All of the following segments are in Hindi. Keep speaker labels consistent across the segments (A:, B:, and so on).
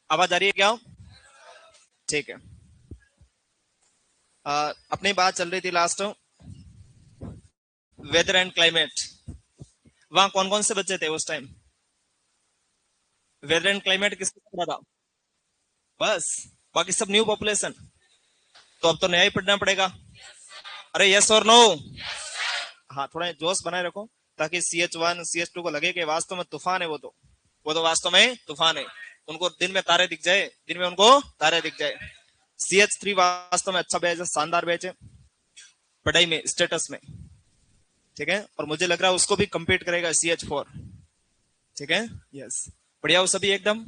A: आवाज आ रही है क्या? ठीक है। अपनी बात चल रही थी लास्ट वेदर एंड क्लाइमेट। वहां कौन कौन से बच्चे थे उस टाइम? वेदर एंड क्लाइमेट किसको पढ़ा था? बस। बाकी सब न्यू पॉपुलेशन। तो अब तो नया ही पढ़ना पड़ेगा। अरे यस और नो? हाँ, थोड़ा जोश बनाए रखो ताकि CH1 CH2 को लगे कि वास्तव में तूफान है। वो तो वास्तव में तूफान है। उनको दिन में तारे दिख जाए, दिन में उनको तारे दिख जाए। CH3 वास्तव में अच्छा बैच है, शानदार बैच है पढ़ाई में, स्टेटस में। ठीक है, और मुझे लग रहा है उसको भी कम्पीट करेगा CH4। ठीक है। यस। बढ़िया हो सभी एकदम?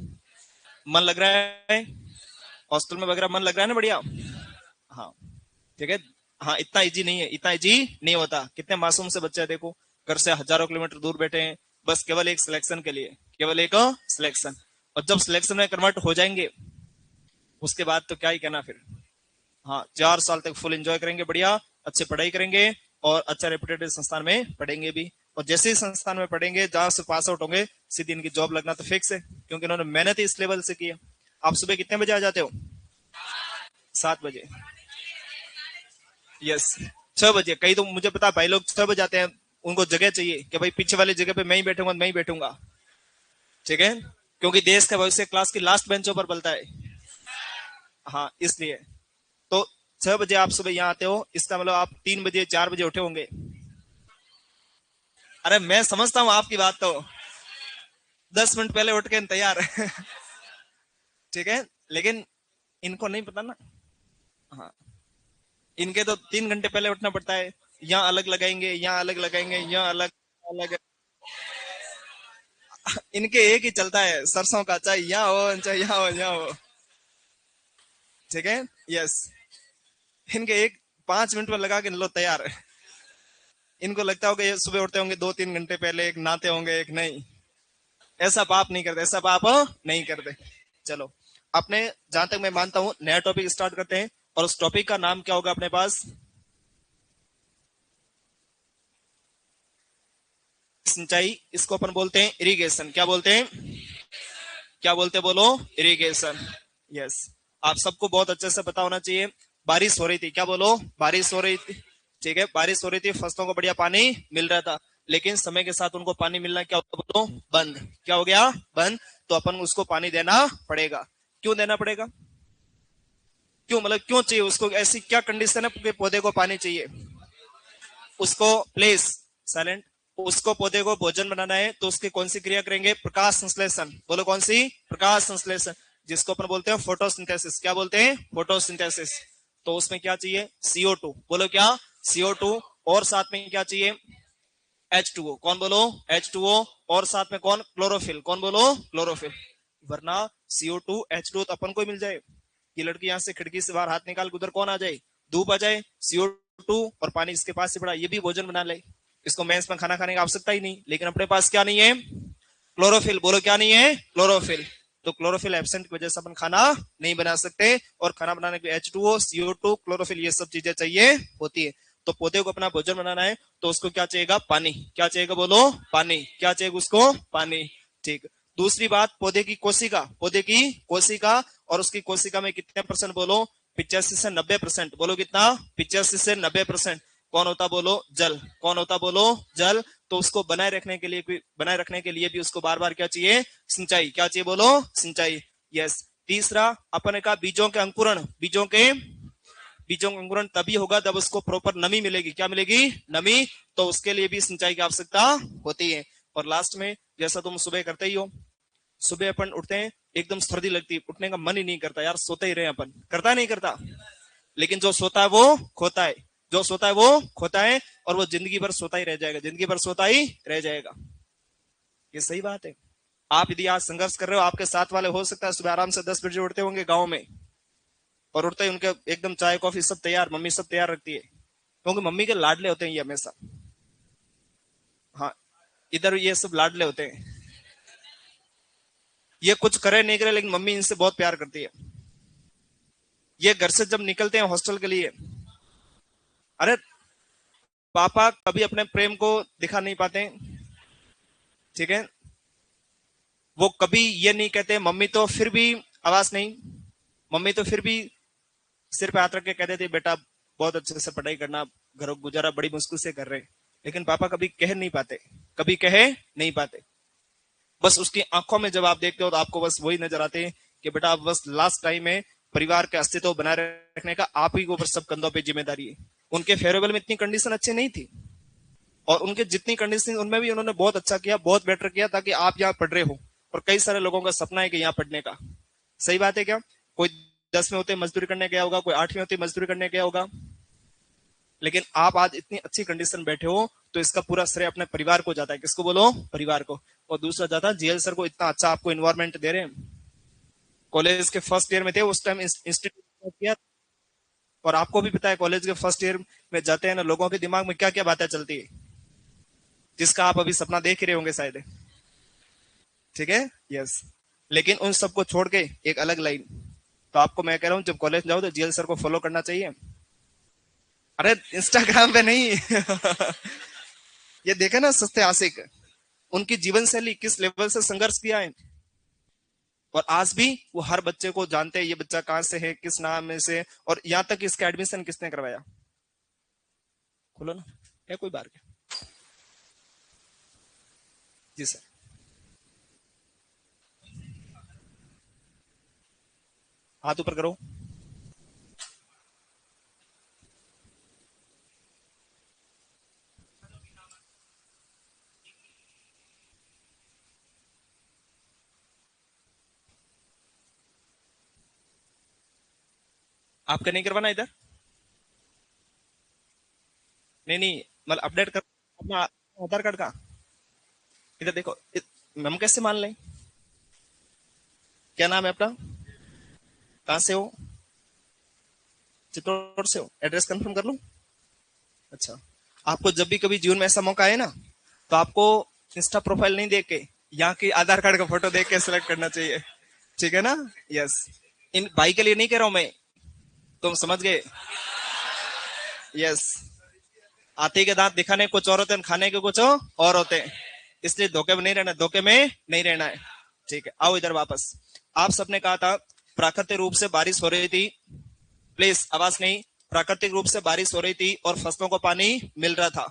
A: मन लग रहा है? हॉस्टल में वगैरह मन लग रहा है ना? बढ़िया। हाँ। ठीक है। हाँ, इतना इजी नहीं है, इतना इजी नहीं होता। कितने मासूम से बच्चे हैं देखो, घर से हजारों किलोमीटर दूर बैठे हैं, बस केवल एक सिलेक्शन के लिए, केवल एक सिलेक्शन। और जब सिलेक्शन में कन्वर्ट हो जाएंगे उसके बाद तो क्या ही कहना फिर। हाँ, 4 साल तक फुल एंजॉय करेंगे, बढ़िया अच्छे पढ़ाई करेंगे और अच्छा रेपुटेड संस्थान में पढ़ेंगे भी। और जैसे ही संस्थान में पढ़ेंगे, जहां से पास आउट होंगे, सीधी इनकी जॉब लगना तो फिक्स है, क्योंकि इन्होंने मेहनत ही इस लेवल से की है। आप सुबह कितने बजे आ जाते हो? 7 बजे? यस। 6 बजे? कई तो मुझे पता भाई लोग 6 बजे आते हैं। उनको जगह चाहिए कि भाई पीछे वाली जगह पे मैं ही बैठूंगा, मैं ही बैठूंगा। ठीक है, क्योंकि देश का भविष्य क्लास की लास्ट बेंचों पर पलता है। हाँ, इसलिए तो 6 बजे आप सुबह यहाँ आते हो, इसका मतलब आप 3 बजे 4 बजे उठे होंगे। अरे मैं समझता हूँ आपकी बात तो। 10 मिनट पहले उठ के तैयार। ठीक है, लेकिन इनको नहीं पता ना। हाँ, इनके तो 3 घंटे पहले उठना पड़ता है। यहाँ अलग लगाएंगे, यहाँ अलग लगाएंगे, यहाँ अलग अलग। इनके एक ही चलता है, सरसों का, चाहे यहाँ हो चाहे यहाँ हो, यहाँ हो। ठीक है। यस। इनके एक 5 मिनट में लगा के लो तैयार। इनको लगता होगा ये सुबह उठते होंगे 2-3 घंटे पहले, एक नहाते होंगे, एक नहीं। ऐसा पाप नहीं करते, ऐसा पाप नहीं करते। चलो, अपने जहां तक मैं मानता हूं नया टॉपिक स्टार्ट करते हैं। और उस टॉपिक का नाम क्या होगा अपने पास? सिंचाई। इसको अपन बोलते हैं इरिगेशन। क्या बोलते हैं? क्या बोलते हैं बोलो? इरिगेशन। यस। आप सबको बहुत अच्छे से पता होना चाहिए। बारिश हो रही थी, क्या बोलो? बारिश हो रही थी। ठीक है, बारिश हो रही थी, फसलों को बढ़िया पानी मिल रहा था। लेकिन समय के साथ उनको पानी मिलना क्या होता बोलो? बंद। क्या हो गया? बंद। तो अपन उसको पानी देना पड़ेगा। क्यों देना पड़ेगा? क्यों, मतलब क्यों चाहिए उसको? ऐसी क्या कंडीशन है कि पौधे को पानी चाहिए? उसको प्लेस साइलेंट। उसको पौधे को भोजन बनाना है तो उसकी कौन सी क्रिया करेंगे? प्रकाश संश्लेषण। बोलो कौन सी? प्रकाश संश्लेषण। जिसको अपन बोलते हैं फोटोसिंथेसिस। क्या बोलते हैं? फोटोसिंथेसिस। तो उसमें क्या चाहिए? CO2। बोलो क्या? CO2। और साथ में क्या चाहिए? H2O। कौन बोलो? H2O। और साथ में कौन? क्लोरोफिल। कौन बोलो? क्लोरोफिल। वरना CO2 H2O तो अपन को ही मिल जाए। ये लड़की यहां से खिड़की से बाहर हाथ निकाल के उधर कौन आ जाए? धूप आ जाए। CO2 और पानी इसके पास से पड़ा, ये भी भोजन बना ले। इसको मेंस में खाना खाने की आवश्यकता ही नहीं। लेकिन अपने पास क्या नहीं है? क्लोरोफिल। बोलो क्या नहीं है? क्लोरोफिल। तो क्लोरोफिल एब्सेंट की वजह से अपन खाना नहीं बना सकते। और खाना बनाने के लिए H2O, CO2, क्लोरोफिल, ये सब चीजें चाहिए होती है। तो पौधे को अपना भोजन बनाना है तो उसको क्या चाहिएगा? पानी। क्या चाहिएगा बोलो? पानी। क्या चाहिए उसको? पानी। ठीक। दूसरी बात, पौधे की कोशिका। पौधे की कोशिका। और उसकी कोशिका में कितने परसेंट बोलो? 85 से 90%। बोलो कितना? 85 से 90%। कौन होता बोलो? जल। कौन होता बोलो? जल। तो उसको बनाए रखने के लिए भी उसको बार बार क्या चाहिए? सिंचाई। क्या चाहिए बोलो? सिंचाई। यस। तीसरा, अपन का बीजों के अंकुरण। बीजों का अंकुरण तभी होगा जब उसको प्रॉपर नमी मिलेगी। क्या मिलेगी? नमी। तो उसके लिए भी सिंचाई की आवश्यकता होती है। और लास्ट में, जैसा तुम सुबह करते ही हो, सुबह अपन उठते हैं, एकदम सर्दी लगती है, उठने का मन ही नहीं करता, यार सोते ही रहे अपन। करता नहीं करता? लेकिन जो सोता है वो खोता है। जो सोता है वो खोता है। और वो जिंदगी भर सोता ही रह जाएगा, जिंदगी भर सोता ही रह जाएगा। ये सही बात है। आप यदि आज संघर्ष कर रहे हो, आपके साथ वाले हो सकता है सुबह आराम से 10 बजे उठते होंगे गाँव में। और उठते ही उनके एकदम चाय कॉफी सब तैयार, मम्मी सब तैयार रखती है, क्योंकि मम्मी के लाडले होते हैं ये हमेशा। हाँ, इधर ये सब लाडले होते हैं। ये कुछ करे नहीं करे, लेकिन मम्मी इनसे बहुत प्यार करती है। ये घर से जब निकलते हैं हॉस्टल के लिए, अरे पापा कभी अपने प्रेम को दिखा नहीं पाते। ठीक है, वो कभी ये नहीं कहते, मम्मी तो फिर भी आवाज नहीं। मम्मी तो फिर भी सिर पे हाथ रख के कहते थे बेटा बहुत अच्छे से पढ़ाई करना, घर गुजारा बड़ी मुश्किल से कर रहे, लेकिन पापा कभी कह नहीं पाते, कभी कहे नहीं पाते। बस उसकी आंखों में जब आप देखते हो तो आपको बस वही नजर आते हैं कि बेटा अब बस लास्ट टाइम में परिवार के अस्तित्व बनाए रखने का आप ही के ऊपर सब कंधों पे जिम्मेदारी है। उनके फेयरवेल में इतनी कंडीशन अच्छी नहीं थी, और उनके जितनी कंडीशन उनमें भी उन्होंने बहुत अच्छा किया, बहुत बेटर किया, ताकि आप यहाँ पढ़ रहे हो। और कई सारे लोगों का सपना है कि यहाँ पढ़ने का। सही बात है क्या? कोई 10 में होते मजदूरी करने गया होगा, कोई 8 में होते मजदूरी करने गया होगा, लेकिन आप आज इतनी अच्छी कंडीशन बैठे हो तो इसका पूरा श्रेय अपने परिवार को जाता है। किसको बोलो? परिवार को। और दूसरा जाता है जीएल सर को, इतना अच्छा आपको इन्वायरमेंट दे रहे हैं। कॉलेज के फर्स्ट ईयर में थे उस टाइम इंस्टीट्यूट किया, और आपको भी पता है कॉलेज के फर्स्ट ईयर में जाते हैं ना, लोगों के दिमाग में क्या क्या बातें चलती है, जिसका आप अभी सपना देख ही रहे होंगे शायद। ठीक है, यस। लेकिन उन सबको छोड़ के एक अलग लाइन, तो आपको मैं कह रहा हूं जब कॉलेज जाओ तो जीएल सर को फॉलो करना चाहिए। अरे इंस्टाग्राम पे नहीं ये देखे ना सस्ते आशिक, उनकी जीवन शैली किस लेवल से संघर्ष किया है, और आज भी वो हर बच्चे को जानते हैं ये बच्चा कहां से है, किस नाम में से, और यहाँ तक इसका एडमिशन किसने करवाया। खोलो ना, क्या कोई बार क्या? जी सर। हाथ ऊपर करो। आपका नहीं करवाना इधर? नहीं नहीं, मतलब अपडेट कर अपना आधार कार्ड का। इधर देखो, हम कैसे मान लें? क्या नाम है अपना? कहां से हो? चित्तौड़ से हो? एड्रेस कंफर्म कर लूं? अच्छा, आपको जब भी कभी जीवन में ऐसा मौका आए ना, तो आपको इंस्टा प्रोफाइल नहीं देख के यहाँ की आधार कार्ड का फोटो देख के सिलेक्ट करना चाहिए। ठीक है ना? यस। इन भाई के लिए नहीं कह रहा हूं मैं, तुम समझ गए? यस। हाथी के दांत दिखाने कुछ और होते हैं, खाने के कुछ और होते हैं, इसलिए धोखे में नहीं रहना, धोखे में नहीं रहना है। ठीक है, आओ इधर वापस। आप सबने कहा था प्राकृतिक रूप से बारिश हो रही थी, प्लीज आवाज नहीं। प्राकृतिक रूप से बारिश हो रही थी और फसलों को पानी मिल रहा था।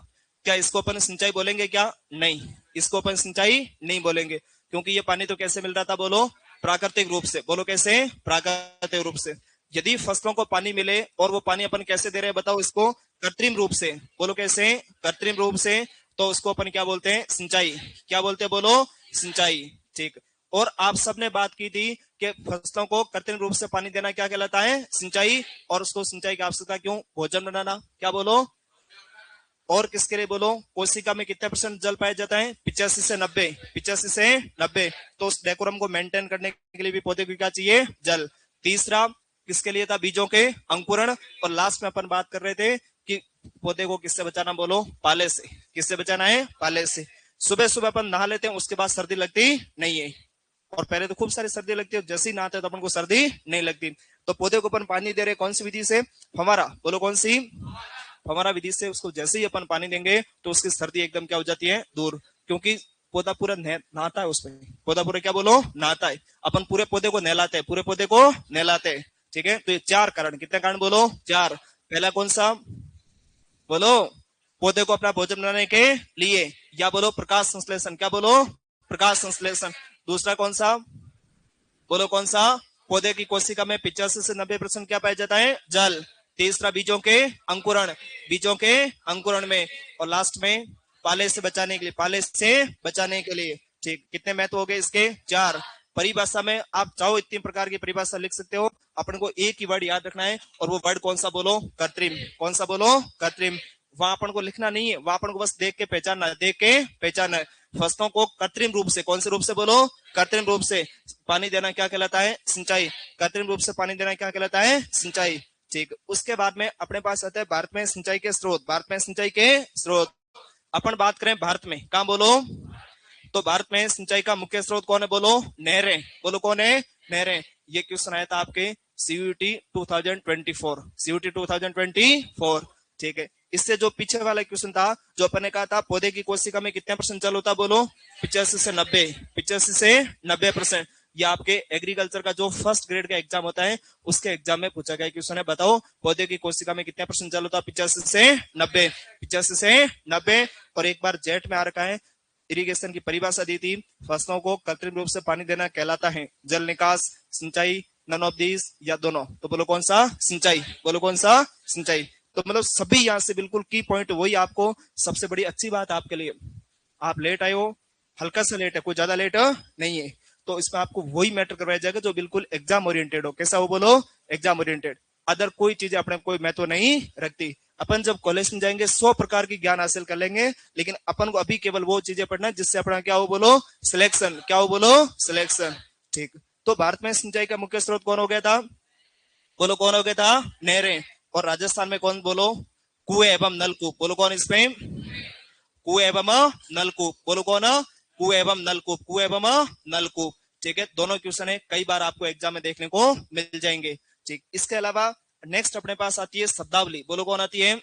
A: क्या इसको अपन सिंचाई बोलेंगे क्या? नहीं, इसको अपन सिंचाई नहीं बोलेंगे, क्योंकि ये पानी तो कैसे मिल रहा था? बोलो, प्राकृतिक रूप से। बोलो कैसे? प्राकृतिक रूप से। यदि फसलों को पानी मिले और वो पानी अपन कैसे दे रहे हैं बताओ? इसको कृत्रिम रूप से। बोलो कैसे? कृत्रिम रूप से। तो उसको अपन क्या बोलते हैं? सिंचाई। क्या बोलते हैं? बोलो, सिंचाई। ठीक। और आप सबने बात की थी कि फसलों को कृत्रिम रूप से पानी देना क्या कहलाता है? सिंचाई। और उसको सिंचाई की आवश्यकता क्यों? भोजन बनाना। क्या बोलो? और किसके लिए? बोलो, कोशिका में कितने % जल पाया जाता है? 85 से 90। 85 से 90। तो उस डेकोरम को मेंटेन करने के लिए भी पौधे को क्या चाहिए? जल। तीसरा किसके लिए था? बीजों के अंकुरण। और लास्ट में अपन बात कर रहे थे कि पौधे को किससे बचाना? बोलो, पाले से। किससे बचाना है? पाले से। सुबह सुबह अपन नहा लेते हैं, उसके बाद सर्दी लगती नहीं है, और पहले तो खूब सारी सर्दी लगती है, जैसे ही नहाते हैं तो अपन को सर्दी नहीं लगती। तो पौधे को अपन पानी दे रहे कौन सी विधि से? फव्वारा। बोलो कौन सी? फव्वारा विधि से। उसको जैसे ही अपन पानी देंगे तो उसकी सर्दी एकदम क्या हो जाती है? दूर। क्योंकि पौधा पूरा नहाता है उसमें। पौधा पूरा क्या? बोलो, नहाता है। अपन पूरे पौधे को नहलाते हैं, पूरे पौधे को नहलाते हैं। ठीक है, तो ये 4 कारण। कितने कारण? बोलो, 4। पहला कौन सा? बोलो, पौधे को अपना भोजन बनाने के लिए। या बोलो प्रकाश संश्लेषण। क्या बोलो? प्रकाश संश्लेषण। दूसरा कौन सा? बोलो कौन सा? पौधे की कोशिका में 85 से 90% क्या पाया जाता है? जल। तीसरा बीजों के अंकुरण। बीजों के अंकुरण में। और लास्ट में पाले से बचाने के लिए। पाले से बचाने के लिए। ठीक, कितने महत्व हो गए इसके? 4। परिभाषा में आप चाहो इतनी प्रकार की परिभाषा लिख सकते हो, अपन को एक ही वर्ड याद रखना है, और वो वर्ड कौन सा? बोलो, कृत्रिम। कौन सा? बोलो, कृत्रिम। वहां अपन को लिखना नहीं है, वहां अपन को बस देख के पहचानना है, देख के पहचानना है। फसलों को कृत्रिम रूप से, कौन से रूप से? बोलो, कृत्रिम रूप से पानी देना क्या कहलाता है? सिंचाई। कृत्रिम रूप से पानी देना क्या कहलाता है? सिंचाई। ठीक, उसके बाद में अपने पास आता है भारत में सिंचाई के स्रोत। भारत में सिंचाई के स्रोत। अपन बात करें भारत में, कहा? बोलो, तो भारत में सिंचाई का मुख्य स्रोत कौन है? बोलो, नहरें। बोलो कौन है? नहरें। ये क्वेश्चन आया था आपके सीयूटी 2024। सीयूटी 2024। ठीक है, इससे जो पीछे वाला क्वेश्चन था, जो अपन ने कहा था पौधे की कोशिका में कितने % जल होता? बोलो, 85 से 90। 85 से 90%। ये आपके एग्रीकल्चर का जो फर्स्ट ग्रेड का एग्जाम होता है उसके एग्जाम में पूछा गया क्वेश्चन है। बताओ पौधे की कोशिका में कितना परसेंट जल होता है? 85 से 90, 85 से 90। और एक बार जेट में आ रखा है, इरिगेशन की परिभाषा दी थी, फसलों को कृत्रिम रूप से पानी देना कहलाता है जल निकास, सिंचाई, नन ऑफ दीज या दोनों। तो बोलो कौन सा? सिंचाई। बोलो कौन सा? सिंचाई। तो मतलब सभी यहाँ से बिल्कुल की पॉइंट वही। आपको सबसे बड़ी अच्छी बात आपके लिए, आप लेट आए हो, हल्का सा लेट है, कोई ज्यादा लेट नहीं है, तो इसमें आपको वही मैटर करवाया जाएगा जो बिल्कुल एग्जाम ओरिएंटेड हो। कैसा हो? बोलो एग्जाम ओरिएंटेड। अदर कोई चीज अपने कोई महत्व नहीं रखती। अपन जब कॉलेज में जाएंगे 100 प्रकार की ज्ञान हासिल कर लेंगे, लेकिन अपन को अभी केवल वो चीजें पढ़ना है जिससे अपना क्या हो? बोलो सिलेक्शन। क्या हो? बोलो सिलेक्शन। ठीक। तो भारत में सिंचाई का मुख्य स्रोत कौन हो गया था? बोलो कौन हो गया था? नहरें। और राजस्थान में कौन? बोलो कुएं एवं नलकूप। बोलो कौन इसमें? कुएं एवं नलकूप। बोलो कौन? कुएं एवं नलकूप। कुएं एवं नलकूप। ठीक है, दोनों क्वेश्चन है, कई बार आपको एग्जाम में देखने को मिल जाएंगे। ठीक। इसके अलावा नेक्स्ट अपने पास आती है शब्दावली। बोलो कौन आती है?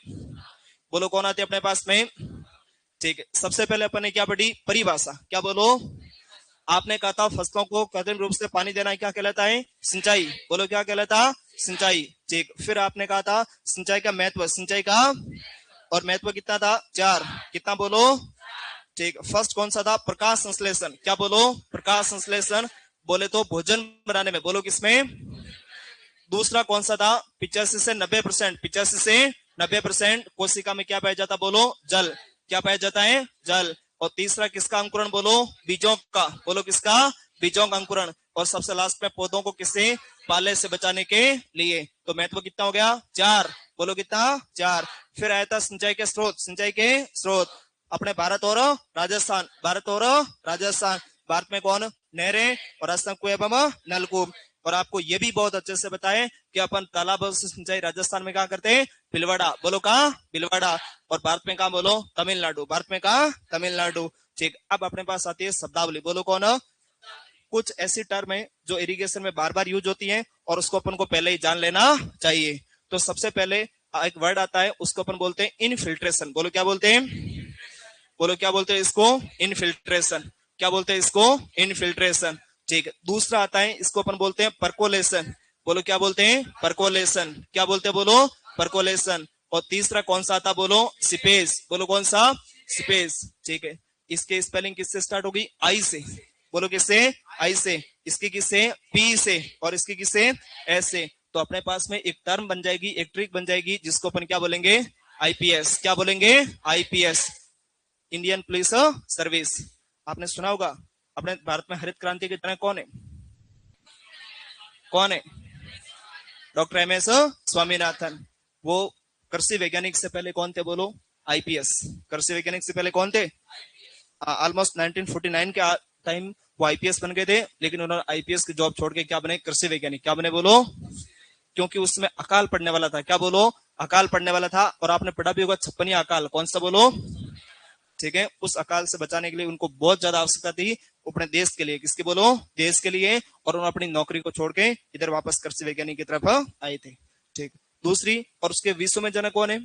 A: बोलो कौन आती है अपने पास में? ठीक है, सबसे पहले अपन ने क्या पढ़ी? परिभाषा। क्या बोलो? आपने कहा था फसलों को कृत्रिम रूप से पानी देना क्या कहलाता है? सिंचाई। बोलो क्या कहलाता? सिंचाई। ठीक। फिर आपने कहा था सिंचाई का महत्व, सिंचाई का और महत्व कितना था? 4। कितना? बोलो। ठीक। फर्स्ट कौन सा था? प्रकाश संश्लेषण। क्या बोलो? प्रकाश संश्लेषण। बोले तो भोजन बनाने में। बोलो किसमें? दूसरा कौन सा था? 85 से 90%। 85 से 90% कोशिका में क्या पाया जाता? बोलो जल। क्या पाया जाता है? जल। और तीसरा किसका अंकुरण? बोलो बीजों का। बोलो किसका? बीजों का अंकुरण। और सबसे लास्ट में पौधों को किससे? पाले से बचाने के लिए। तो महत्व कितना हो गया? 4। बोलो कितना? 4। फिर आया था सिंचाई के स्रोत। सिंचाई के स्रोत अपने भारत और राजस्थान। भारत और राजस्थान। भारत में कौन? नहरें, और राजस्थान कुएं एवं नलकूप। और आपको ये भी बहुत अच्छे से बताएं कि अपन तालाबों से सिंचाई राजस्थान में कहा करते हैं? भिलवाड़ा। बोलो कहा? भिलवाड़ा। और भारत में कहा? बोलो तमिलनाडु। भारत में कहा? तमिलनाडु। ठीक। अब अपने पास आती है शब्दावली। बोलो कौन? कुछ ऐसी टर्म है जो इरिगेशन में बार बार यूज होती है और उसको अपन को पहले ही जान लेना चाहिए। तो सबसे पहले एक वर्ड आता है, उसको अपन बोलते हैं इनफिल्ट्रेशन। बोलो क्या बोलते हैं? बोलो क्या बोलते हैं इसको? इनफिल्ट्रेशन। क्या बोलते हैं इसको? इनफिल्ट्रेशन। ठीक है। दूसरा आता है, इसको अपन बोलते हैं परकोलेशन। बोलो क्या बोलते हैं? परकोलेशन। क्या बोलते हैं? बोलो परकोलेशन। और तीसरा कौन सा आता? बोलो सिपेज। बोलो कौन सा? सिपेज। ठीक है। इसके स्पेलिंग किससे स्टार्ट होगी? आई से। बोलो किससे? आई से। इसकी किससे? पी से। और इसकी किससे? एस से। तो अपने पास में एक टर्म बन जाएगी, एक ट्रिक बन जाएगी, जिसको अपन क्या बोलेंगे? आईपीएस। क्या बोलेंगे? IPS, Indian police service. आपने सुना होगा अपने भारत में हरित क्रांति की तरह कौन है? कौन है? Doctor M S Swaminathan. वो कृषि वैज्ञानिक से पहले कौन थे? बोलो आईपीएस। कृषि वैज्ञानिक से पहले कौन थे? ऑलमोस्ट 1949 के टाइम वो आईपीएस बन गए थे, लेकिन उन्होंने आईपीएस की जॉब छोड़ के क्या बने? कृषि वैज्ञानिक। क्या बने? बोलो क्योंकि उसमें अकाल पड़ने वाला था। क्या बोलो? अकाल पड़ने वाला था। और आपने पढ़ा भी होगा 56 अकाल। कौन सा? बोलो। ठीक है। उस अकाल से बचाने के लिए उनको बहुत ज्यादा आवश्यकता थी अपने देश के लिए। किसके? बोलो देश के लिए। और उन्होंने अपनी नौकरी को छोड़ के इधर वापस कृषि वैज्ञानिक की तरफ आए थे। ठीक। दूसरी, और उसके विश्व में जनक कौन है?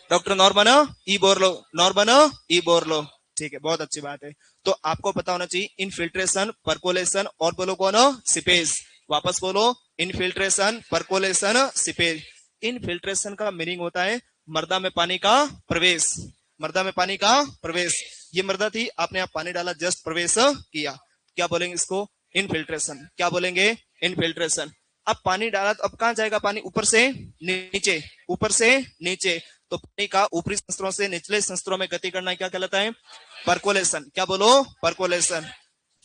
A: Doctor Norman E Borlaug. Norman E Borlaug. ठीक है, बहुत अच्छी बात है। तो आपको पता होना चाहिए इनफिल्ट्रेशन, परकोलेशन और बोलो कौन? सिपेज। वापस बोलो इनफिल्ट्रेशन, परकोलेशन, सिपेज। इनफिल्ट्रेशन का मीनिंग होता है मृदा में पानी का प्रवेश। मृदा में पानी का प्रवेश। ये मृदा थी, आपने आप पानी डाला, जस्ट प्रवेश किया। क्या बोलेंगे इसको? इनफिल्ट्रेशन। क्या बोलेंगे? इनफिल्ट्रेशन। अब पानी डाला तो अब कहां जाएगा पानी? ऊपर से नीचे। ऊपर से नीचे। तो पानी का ऊपरी संस्तरों से निचले संस्तरों में गति करना क्या कहलाता है? परकोलेशन। क्या बोलो? परकोलेशन।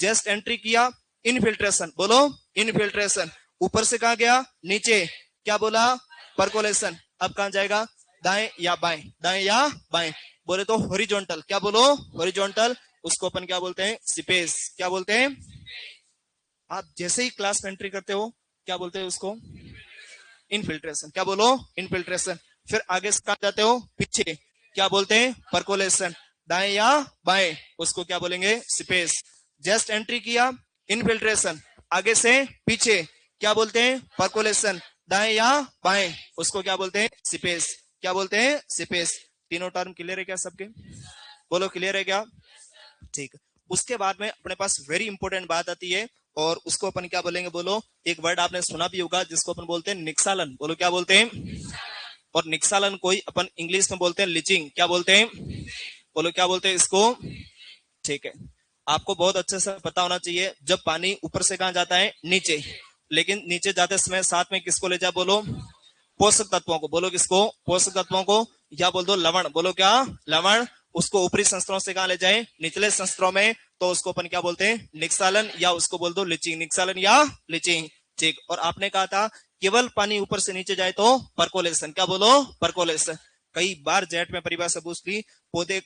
A: जस्ट एंट्री किया, इनफिल्ट्रेशन। बोलो इनफिल्ट्रेशन। ऊपर से कहा गया? नीचे। क्या बोला? परकोलेशन। अब कहां जाएगा? दाएं या बाएं? दाएं या बाएं? बोले तो हॉरिजॉन्टल। क्या बोलो? हॉरिजॉन्टल। उसको अपन क्या बोलते हैं? सिपेज। क्या बोलते हैं? आप जैसे ही क्लास में एंट्री करते हो क्या बोलते हैं उसको? इनफिल्ट्रेशन। क्या बोलो? इनफिल्ट्रेशन। फिर आगे से कहा जाते हो? पीछे। क्या बोलते हैं? परकोलेशन। दाएं या बाएं? उसको क्या बोलेंगे? सिपेज। जस्ट एंट्री किया, इनफिल्ट्रेशन। आगे से पीछे क्या बोलते हैं? परकोलेशन। दाएं या बाएं? उसको क्या बोलते हैं? सिपेज। क्या बोलते हैं? सिपेज। तीनों टर्म क्लियर है क्या सबके? बोलो क्लियर है क्या? ठीक। उसके बाद में अपने पास वेरी इंपॉर्टेंट बात आती है, और उसको अपन क्या बोलेंगे बोलो, एक वर्ड आपने सुना भी होगा जिसको अपन बोलते हैं निक्सालन। बोलो क्या बोलते हैं? और निक्सालन को ही अपन इंग्लिश में बोलते हैं लिचिंग। क्या बोलते हैं? बोलो क्या बोलते हैं इसको? ठीक है, आपको बहुत अच्छे से पता होना चाहिए, जब पानी ऊपर से कहां जाता है? नीचे। लेकिन नीचे जाते समय साथ में किसको ले जाए? बोलो पोषक तत्वों को। बोलो किसको? पोषक तत्वों को, या बोल दो लवण। बोलो क्या? लवण। उसको ऊपरी संस्तरों से कहां ले जाए? निचले संस्तरों में। तो उसको अपन क्या बोलते हैं? निक्सालन, या उसको बोल दो लिचिंग। निक्सालन या लिचिंग। ठीक। और आपने कहा था केवल पानी ऊपर से नीचे जाए तो परकोलेशन। क्या बोलो? परकोलेशन। कई बार जेट में परिभाषा पूछ ली, पौधे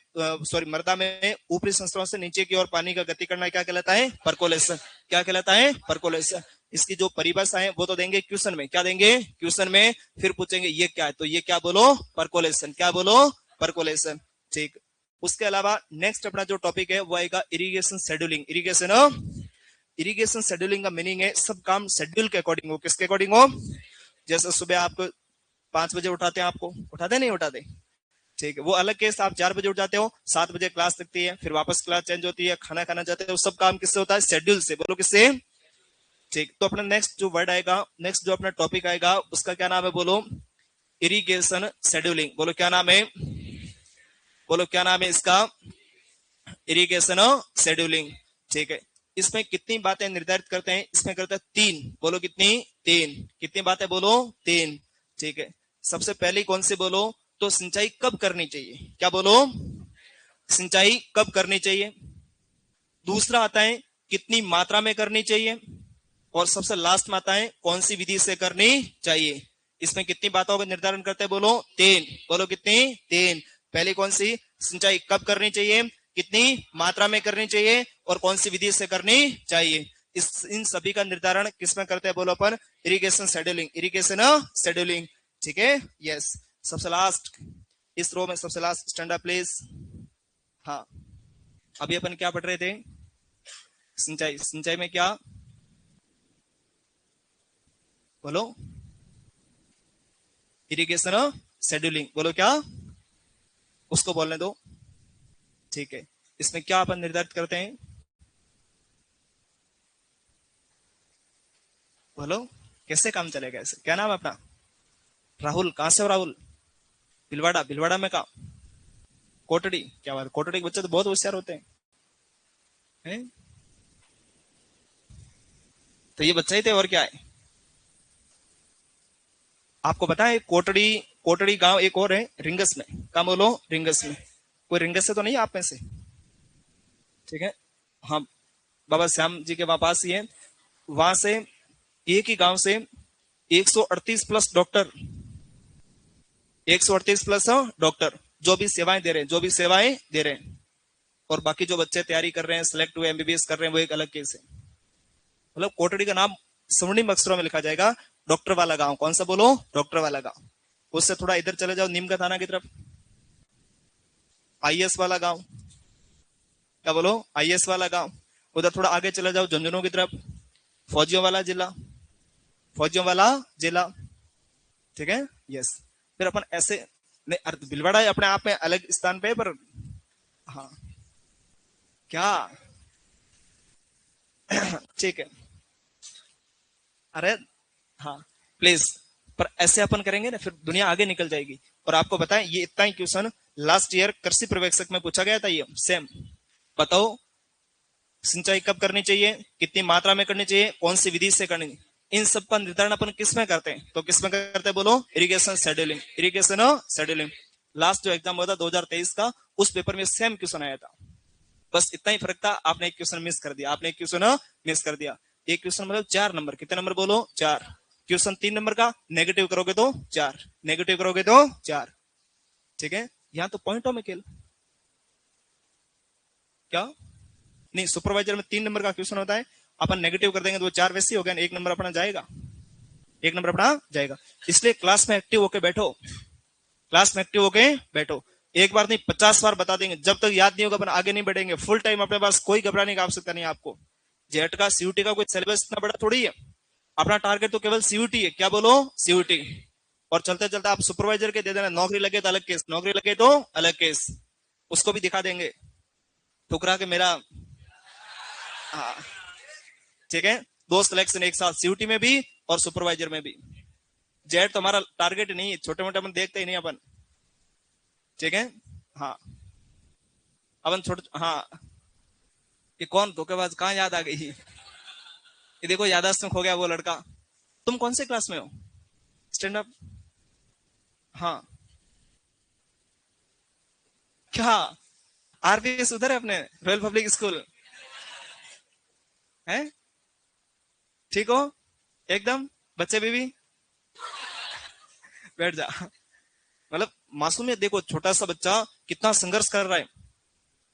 A: मृदा में ऊपरी संस्तरों से नीचे की ओर पानी का गति करना क्या कहलाता है? परकोलेशन। क्या कहलाता है? परकोलेशन। इसकी जो परिभाषा है वो तो देंगे क्वेश्चन में। क्या देंगे? क्वेश्चन में। फिर पूछेंगे ये क्या है, तो ये क्या बोलो? परकोलेशन। क्या बोलो? परकोलेशन। ठीक। उसके अलावा नेक्स्ट अपना जो टॉपिक है वो आएगा इरिगेशन शेड्यूलिंग। इरिगेशन शेड्यूलिंग का मीनिंग है सब काम शेड्यूल के अकॉर्डिंग हो। किसके अकॉर्डिंग हो? जैसे सुबह आपको 5 बजे उठाते हैं, आपको उठाते नहीं उठाते? ठीक है, वो अलग केस। आप 4 बजे उठ जाते हो, 7 बजे क्लास लगती है, फिर वापस क्लास चेंज होती है, खाना खाना जाते हो, सब काम किससे होता है? शेड्यूल से। बोलो किससे? ठीक। तो अपना नेक्स्ट जो वर्ड आएगा, नेक्स्ट जो अपना टॉपिक आएगा उसका क्या नाम है? बोलो इरिगेशन शेड्यूलिंग। बोलो क्या नाम है? बोलो क्या नाम है इसका? Irrigation scheduling. ठीक है। इसमें कितनी बातें निर्धारित करते हैं? इसमें करते हैं 3। बोलो कितनी? 3। कितनी बातें? बोलो 3। ठीक है। सबसे पहली कौन सी बोलो? तो सिंचाई कब करनी चाहिए। क्या बोलो? सिंचाई कब करनी चाहिए। दूसरा आता है कितनी मात्रा में करनी चाहिए, और सबसे लास्ट में आता है कौन सी विधि से करनी चाहिए। इसमें कितनी बातों का निर्धारण करते हैं? बोलो 3। बोलो कितनी? 3। पहली कौन सी? सिंचाई कब करनी चाहिए, कितनी मात्रा में करनी चाहिए, और कौन सी विधि से करनी चाहिए। इन सभी का निर्धारण किसमें करते हैं? बोलो अपन इरिगेशन शेड्यूलिंग। Irrigation scheduling. ठीक है। यस। सबसे लास्ट इस रो में सबसे लास्ट स्टैंड अप प्लीज। हाँ, अभी अपन क्या पढ़ रहे थे? सिंचाई। सिंचाई में क्या? बोलो इरिगेशन शेड्यूलिंग। बोलो क्या? उसको बोलने दो। ठीक है। इसमें क्या अपन निर्धारित करते हैं? बोलो कैसे काम चलेगा ऐसे? क्या नाम है अपना? राहुल। कहां से हो राहुल? भिलवाड़ा। भिलवाड़ा में कहा? कोटड़ी। क्या बात? कोटड़ी के बच्चे तो बहुत होशियार होते हैं। तो ये बच्चा ही थे और क्या है? आपको पता है कोटड़ी, कोटड़ी गांव एक और है रिंगस में। कहा? बोलो रिंगस में। कोई रिंगस से तो नहीं आप में से? ठीक है। हाँ, बाबा श्याम जी के वहां पास ही है। वहां से एक ही गांव से 138 प्लस डॉक्टर, 138 प्लस डॉक्टर जो भी सेवाएं दे रहे हैं, जो भी सेवाएं दे रहे हैं। और बाकी जो बच्चे तैयारी कर रहे हैं, सिलेक्ट हुए, एमबीबीएस कर रहे हैं, वो एक अलग केस है। मतलब कोटड़ी का नाम स्वर्णिम अक्षरों में लिखा जाएगा, डॉक्टर वाला गांव। कौन सा? बोलो डॉक्टर वाला गांव। उससे थोड़ा इधर चले जाओ नीम का थाना की तरफ, आईएएस वाला गांव। क्या बोलो? आईएएस वाला गांव। उधर थोड़ा आगे चले जाओ झुंझुनू की तरफ, फौजियों वाला जिला, फौजियों वाला जिला। ठीक है। यस। फिर अपन ऐसे नहीं, भिलवाड़ा अपने आप में अलग स्थान पे, पर हाँ क्या? ठीक है। अरे हाँ प्लीज, पर ऐसे अपन करेंगे ना फिर दुनिया आगे निकल जाएगी। और आपको बताएं ये इतना ही क्वेश्चन लास्ट ईयर कृषि पर्यवेक्षक में पूछा गया था। ये सेम। बताओ सिंचाई कब करनी चाहिए, कितनी मात्रा में करनी चाहिए, कौन सी विधि से करनी, इन सब का निर्धारण अपन किस में करते हैं? तो किस में करते हैं? बोलो irrigation scheduling. Irrigation scheduling. Last जो एग्जाम हुआ था 2023 का, उस पेपर में सेम क्वेश्चन आया था। बस इतना ही फर्क था, आपने एक क्वेश्चन मिस कर दिया। आपने एक क्वेश्चन मिस कर दिया। एक क्वेश्चन मतलब 4 नंबर। कितने नंबर? बोलो 4। क्वेश्चन 3 नंबर का नेगेटिव करोगे तो 4, नेगेटिव करोगे तो 4। ठीक है। यहाँ तो पॉइंटों में खेल। क्या? नहीं, सुपरवाइजर में 3 नंबर का क्वेश्चन होता है, अपन नेगेटिव कर देंगे तो 4 वैसे ही हो गया, 1 नंबर अपना जाएगा। 1 नंबर अपना जाएगा। इसलिए क्लास में एक्टिव होके बैठो, क्लास में एक्टिव होके बैठो। एक बार नहीं 50 बार बता देंगे, जब तक याद नहीं होगा अपन आगे नहीं बढ़ेंगे। फुल टाइम अपने पास, कोई घबराने की आवश्यकता नहीं है आपको। जेट का सीयूटी का कोई सिलेबस इतना बड़ा थोड़ी है। अपना टारगेट तो केवल सीयूटी है। क्या बोलो? सीयूटी। और चलते चलते आप सुपरवाइजर के दे देना, नौकरी लगे तो अलग केस, नौकरी लगे तो अलग केस, उसको भी दिखा देंगे ठुकरा के। मेरा हाँ ठीक है, दो सिलेक्शन एक साथ, सीयूटी में भी और सुपरवाइजर में भी। जेड तो हमारा टारगेट नहीं है, छोटे मोटे अपन देखते ही नहीं अपन। ठीक है, हाँ अपन छोटे, हाँ ये कौन धोखेबाज, कहाँ याद आ गई, ये देखो याददाश्त में खो गया वो लड़का। तुम कौन से क्लास में हो? Stand up. हाँ क्या, आरपीएस उधर है अपने रॉयल पब्लिक स्कूल है? ठीक हो एकदम, बच्चे बीवी? बैठ जा। मतलब मासूमियत देखो, छोटा सा बच्चा कितना संघर्ष कर रहा है।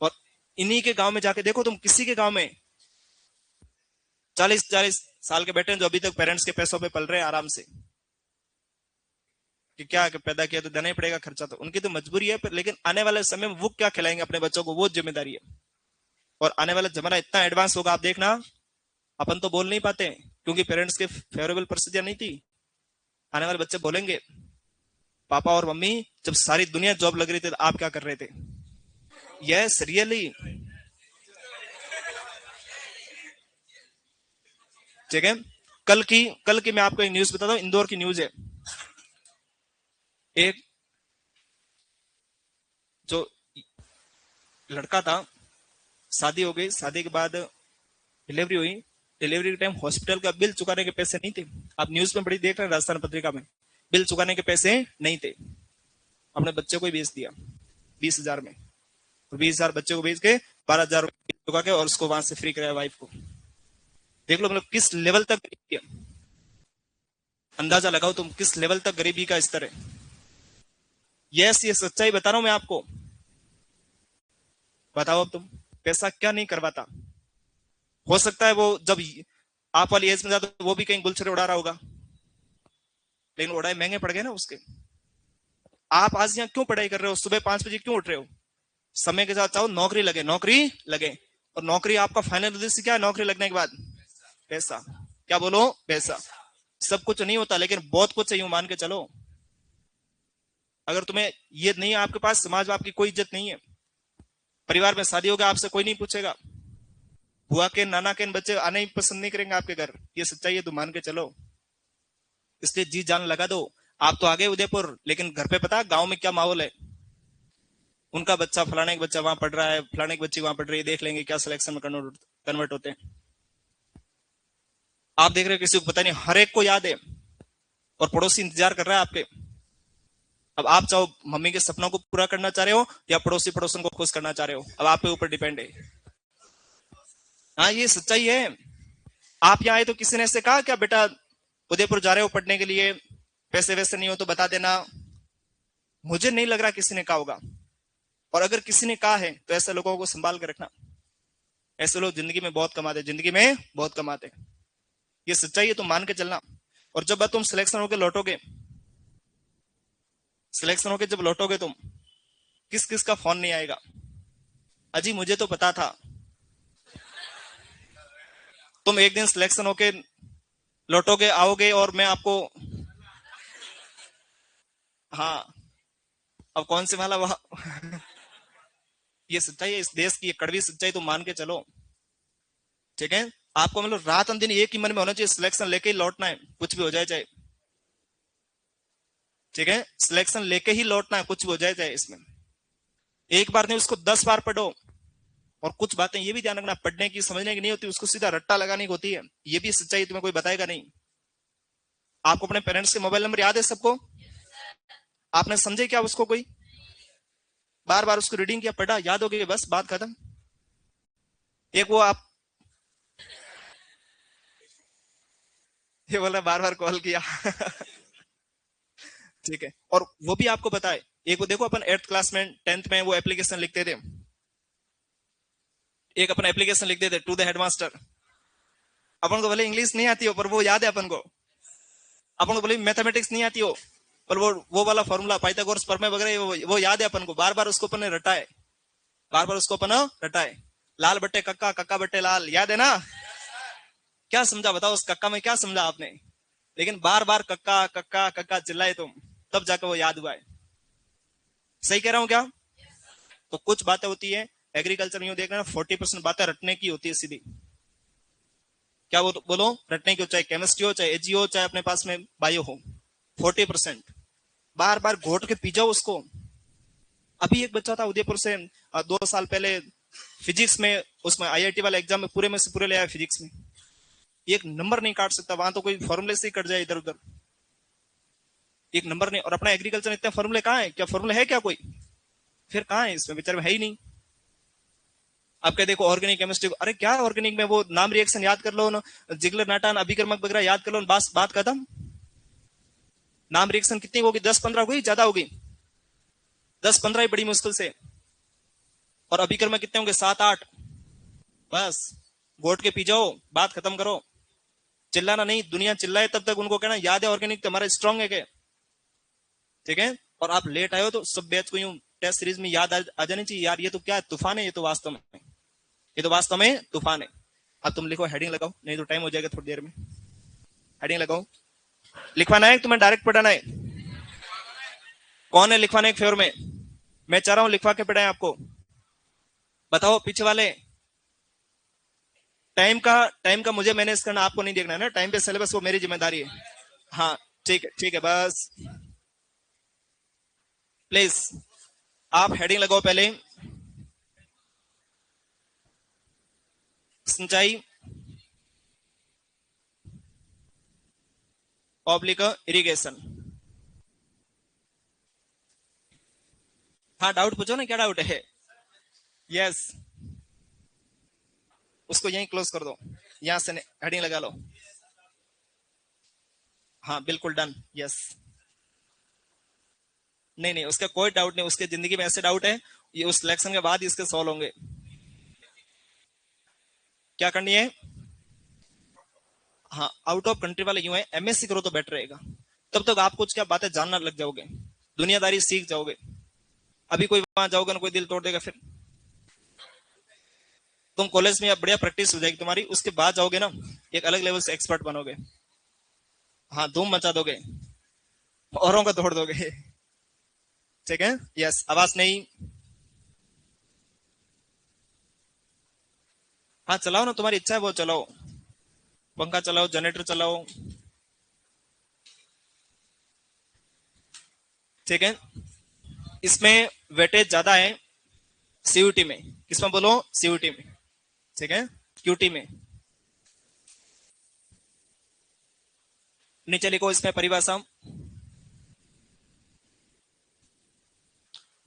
A: और इन्हीं के गांव में जाके देखो तुम, किसी के गांव में 40-40 साल के बेटे हैं जो अभी तक पेरेंट्स के पैसों पे पल रहे हैं आराम से, कि क्या कि पैदा किया तो देना ही पड़ेगा खर्चा, तो उनकी तो मजबूरी है, पर लेकिन आने वाले समय में वो क्या खिलाएंगे अपने बच्चों को, वो जिम्मेदारी है। और आने वाला जमाना इतना एडवांस होगा, आप देखना। अपन तो बोल नहीं पाते क्योंकि पेरेंट्स के फेवरेबल परिस्थितियां नहीं थी। आने वाले बच्चे बोलेंगे, पापा और मम्मी जब सारी दुनिया जॉब लग रही थी तो आप क्या कर रहे थे? Yes really. ठीक है, कल की मैं आपको एक न्यूज बताता हूँ, इंदौर की न्यूज है। एक जो लड़का था, शादी हो गई, शादी के बाद डिलीवरी हुई, डिलीवरी के टाइम हॉस्पिटल का बिल चुकाने के पैसे नहीं थे। आप न्यूज में बड़ी देख रहे हैं, राजस्थान पत्रिका में, बिल चुकाने के पैसे नहीं थे। अपने बच्चे को ही बेच दिया 20,000 में, तो 20,000 बच्चे को बेच के 12,000 चुका के और उसको वहां से फ्री कराया वाइफ को। देख लो मतलब किस लेवल तक गरीबी है। अंदाजा लगाओ तुम किस लेवल तक गरीबी का स्तर है। यस ये सच्चाई बता रहा हूं मैं आपको। बताओ अब तुम, पैसा क्या नहीं करवाता। हो सकता है वो जब आप वाली एज में जाता तो वो भी कहीं गुलछरे उड़ा रहा होगा, लेकिन उड़ाए महंगे पड़ गए ना उसके। आप आज यहाँ क्यों पढ़ाई कर रहे हो, सुबह 5 बजे क्यों उठ रहे हो? समय के साथ चाहो नौकरी लगे, नौकरी लगे। और नौकरी आपका फाइनल उद्देश्य क्या है नौकरी लगने के बाद? पैसा। क्या बोलो? पैसा। सब कुछ नहीं होता लेकिन बहुत कुछ है, यूं मान के चलो। अगर तुम्हें ये नहीं है आपके पास, समाज में आपकी कोई इज्जत नहीं है। परिवार में शादी होगा आपसे कोई नहीं पूछेगा, बुआ के नाना के बच्चे आने ही पसंद नहीं करेंगे आपके घर। ये सच्चाई है, तुम मान के चलो। इसलिए जी जान लगा दो। आप तो आगे उदयपुर, लेकिन घर पे पता गांव में क्या माहौल है। उनका बच्चा, फलाने एक बच्चा वहां पढ़ रहा है, फलाने की बच्ची वहां पढ़ रही है, देख लेंगे क्या सिलेक्शन में कन्वर्ट होते हैं। आप देख रहे हो किसी को पता नहीं, हर एक को याद है। और पड़ोसी इंतजार कर रहा है आपके। अब आप चाहो मम्मी के सपनों को पूरा करना चाह रहे हो या पड़ोसी पड़ोसन को खुश करना चाह रहे हो, अब आपके ऊपर डिपेंड है। हाँ ये सच्चाई है। आप यहाँ आए तो किसी ने ऐसे कहा क्या बेटा उदयपुर जा रहे हो पढ़ने के लिए, पैसे वैसे नहीं हो तो बता देना? मुझे नहीं लग रहा किसी ने कहा होगा। और अगर किसी ने कहा है तो ऐसे लोगों को संभाल कर रखना। ऐसे लोग जिंदगी में बहुत कमाते, जिंदगी में बहुत कमाते। ये सच्चाई है, तुम मान के चलना। और जब तुम सिलेक्शन होकर लौटोगे, सिलेक्शन होकर जब लौटोगे तुम, किस किस का फोन नहीं आएगा, अजी मुझे तो पता था। तुम एक दिन सिलेक्शन होके लौटोगे, आओगे और मैं आपको, हाँ अब कौन से वाला वहां। ये सच्चाई है इस देश की, ये कड़वी सच्चाई तुम मान के चलो। ठीक है, आपको मतलब रात दिन एक ही मन में होना चाहिए, सिलेक्शन लेके ही लौटना है, कुछ भी हो जाए चाहे। ठीक है, सिलेक्शन लेके ही लौटना है, कुछ भी हो जाए चाहे इसमें। एक बार नहीं, उसको 10 बार पढ़ो। और कुछ बातें ये भी ध्यान रखना, पढ़ने की समझने की नहीं होती, उसको सीधा रट्टा लगाने की होती है। ये भी सच्चाई तुम्हें कोई बताएगा नहीं। आपको अपने पेरेंट्स के मोबाइल नंबर याद है सबको? आपने समझे क्या उसको? कोई बार बार उसको रीडिंग किया, पढ़ा, याद हो गई, बस बात खत्म। एक वो आप, ये बोला बार बार कॉल किया। ठीक है, और वो भी आपको बताए। एक वो देखो अपन 8th क्लास में 10th में वो एप्लीकेशन लिखते थे, एक अपन एप्लीकेशन लिखते थे टू द हेडमास्टर। अपन को भले इंग्लिश नहीं आती हो पर वो याद है अपन को। अपन को भले मैथमेटिक्स नहीं आती हो पर वो वाला फॉर्मूला पाइथागोरस प्रमेय वगैरह वो याद है अपन को। बार बार उसको अपन ने रटाए, बार बार उसको अपन रटाए। लाल बट्टे कक्का, कक्का बट्टे लाल, याद है ना? क्या समझा बताओ उस कक्का में, क्या समझा आपने? लेकिन बार बार कक्का कक्का कक्का चिल्लाए तुम, तब जाकर वो याद हुआ है। सही कह रहा हूं क्या? तो कुछ बातें होती है एग्रीकल्चर में, यूं देख रहे ना, 40% बातें रटने की होती है सीधी। क्या बोलो, रटने की हो, चाहे केमिस्ट्री हो, चाहे एजी हो, चाहे अपने पास में बायो हो, 40%। बार बार घोट के पी जाओ उसको। अभी एक बच्चा था उदयपुर से, 2 साल पहले फिजिक्स में, उसमें आईआईटी वाला एग्जाम में पूरे में से पूरे ले आया फिजिक्स में। एक नंबर नहीं काट सकता, वहां तो कोई फॉर्मूले से ही कट जाए इधर उधर, एक नंबर नहीं। और अपना एग्रीकल्चर इतने फॉर्मूले कहाँ है, क्या फॉर्मूले है क्या कोई? फिर कहाँ है इसमें, बेचारे में है ही नहीं। आप क्या देखो ऑर्गेनिक केमिस्ट्री, अरे क्या ऑर्गेनिक में वो नाम रिएक्शन याद कर लो ना, जिगलर नाटान अभिकर्मक वगैरह याद कर लो, बस बात खत्म। नाम रिएक्शन कितनी होगी, 10-15 होगी, ज्यादा होगी? 10-15 ही बड़ी मुश्किल से। और अभिकर्मक कितने होंगे, 7-8। बस घोट के पी जाओ, बात खत्म करो। चिल्लाना नहीं, दुनिया चिल्लाए तब तक उनको कहना याद है ऑर्गेनिक तुम्हारा स्ट्रांग है क्या, ठीक है? और आप लेट आए हो तो सब बैच को यूं टेस्ट सीरीज में याद आ जानी चाहिए, यार ये तो क्या है, तूफान है ये तो, वास्तव में ये तो वास्तव में तूफान है। अब तुम लिखो, हेडिंग लगाओ, नहीं तो टाइम हो जाएगा थोड़ी देर में। हेडिंग लगाओ। लिखवाना है तुम्हें डायरेक्ट पढ़ाना है? कौन है लिखवाने के फेवर में? मैं चाह रहा हूं लिखवा के पढ़ाएं आपको। बताओ पीछे वाले। टाइम का मुझे मैनेज करना, आपको नहीं देखना है ना, टाइम पे सिलेबस वो मेरी जिम्मेदारी है। हाँ ठीक है, ठीक है, बस प्लीज आप हेडिंग लगाओ पहले। सिंचाई ऑब्लिक इरिगेशन। हाँ डाउट पूछो ना, क्या डाउट है? यस, उसको यहीं क्लोज कर दो, यहां से हेडिंग लगा लो। हाँ बिल्कुल डन, यस। नहीं नहीं, उसका कोई डाउट नहीं, उसके जिंदगी में ऐसे डाउट है, ये उस सिलेक्शन के बाद ही इसके सॉल्व होंगे। क्या करनी है? हाँ आउट ऑफ कंट्री वाले यूं है, एमएससी करो तो बेटर रहेगा, तब तक आप कुछ क्या बातें जानना लग जाओगे, दुनियादारी सीख जाओगे। अभी कोई वहां जाओगे ना, कोई दिल तोड़ देगा फिर। तुम कॉलेज में अब बढ़िया प्रैक्टिस हो जाएगी तुम्हारी, उसके बाद जाओगे ना, एक अलग लेवल से एक्सपर्ट बनोगे। हाँ धूम मचा दोगे, औरों का तोड़ दोगे। ठीक है, यस, आवाज नहीं। हाँ चलाओ ना, तुम्हारी इच्छा है वो चलाओ, पंखा चलाओ, जनरेटर चलाओ। ठीक है, इसमें वेटेज ज्यादा है सीयूटी में। किसमें बोलो? सीयूटी में। ठीक है, क्यूटी में। नीचे लिखो इसमें परिभाषा,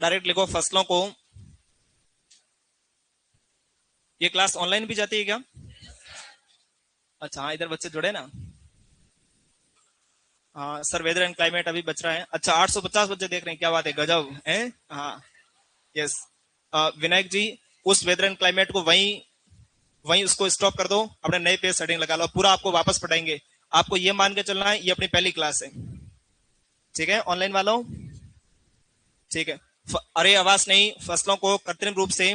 A: डायरेक्ट लिखो फसलों को। ये क्लास ऑनलाइन भी जाती है क्या? अच्छा हाँ, इधर बच्चे जुड़े ना। हाँ सर, वेदर एंड क्लाइमेट अभी बच रहा है। अच्छा 850 बच्चे देख रहे हैं, क्या बात है, गजब है। हाँ यस। विनायक जी, उस वेदर एंड क्लाइमेट को वहीं वहीं उसको स्टॉप कर दो, अपने नए पेज सेटिंग लगा लो, पूरा आपको वापस पढ़ाएंगे। आपको ये मान के चलना है ये अपनी पहली क्लास है। ठीक है ऑनलाइन वालों, ठीक है। अरे आवाज नहीं, फसलों को कृत्रिम रूप से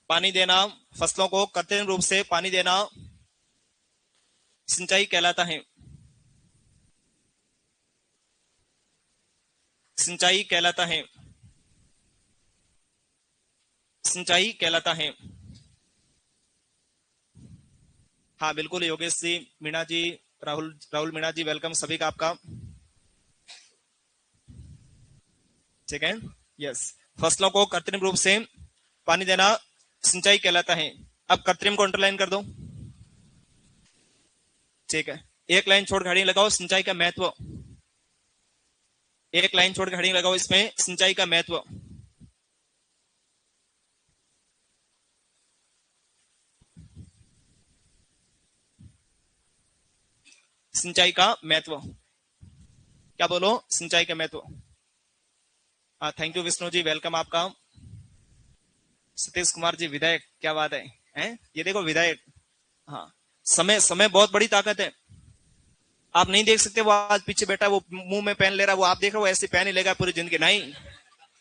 A: पानी देना, फसलों को कृत्रिम रूप से पानी देना सिंचाई कहलाता है। सिंचाई कहलाता है। सिंचाई कहलाता है। हाँ बिल्कुल योगेश जी, मीणा जी, राहुल राहुल मीणा जी, वेलकम सभी का आपका। ठीक है, यस। फसलों को कृत्रिम रूप से पानी देना सिंचाई कहलाता है। अब कृत्रिम को अंडरलाइन कर दो। ठीक है, एक लाइन छोड़ खड़ी लगाओ सिंचाई का महत्व। एक लाइन छोड़ खड़ी लगाओ इसमें सिंचाई का महत्व। सिंचाई का महत्व, क्या बोलो? सिंचाई का महत्व। Thank you Vishnu ji, welcome आपका। सतीश कुमार जी विधायक, क्या बात है, हैं? ये देखो विधायक। हाँ, समय समय बहुत बड़ी ताकत है। आप नहीं देख सकते, वो आज पीछे बैठा है, वो मुंह में पेन ले रहा है, वो आप देख रहे हो ऐसे पेन ही लेगा पूरी जिंदगी? नहीं,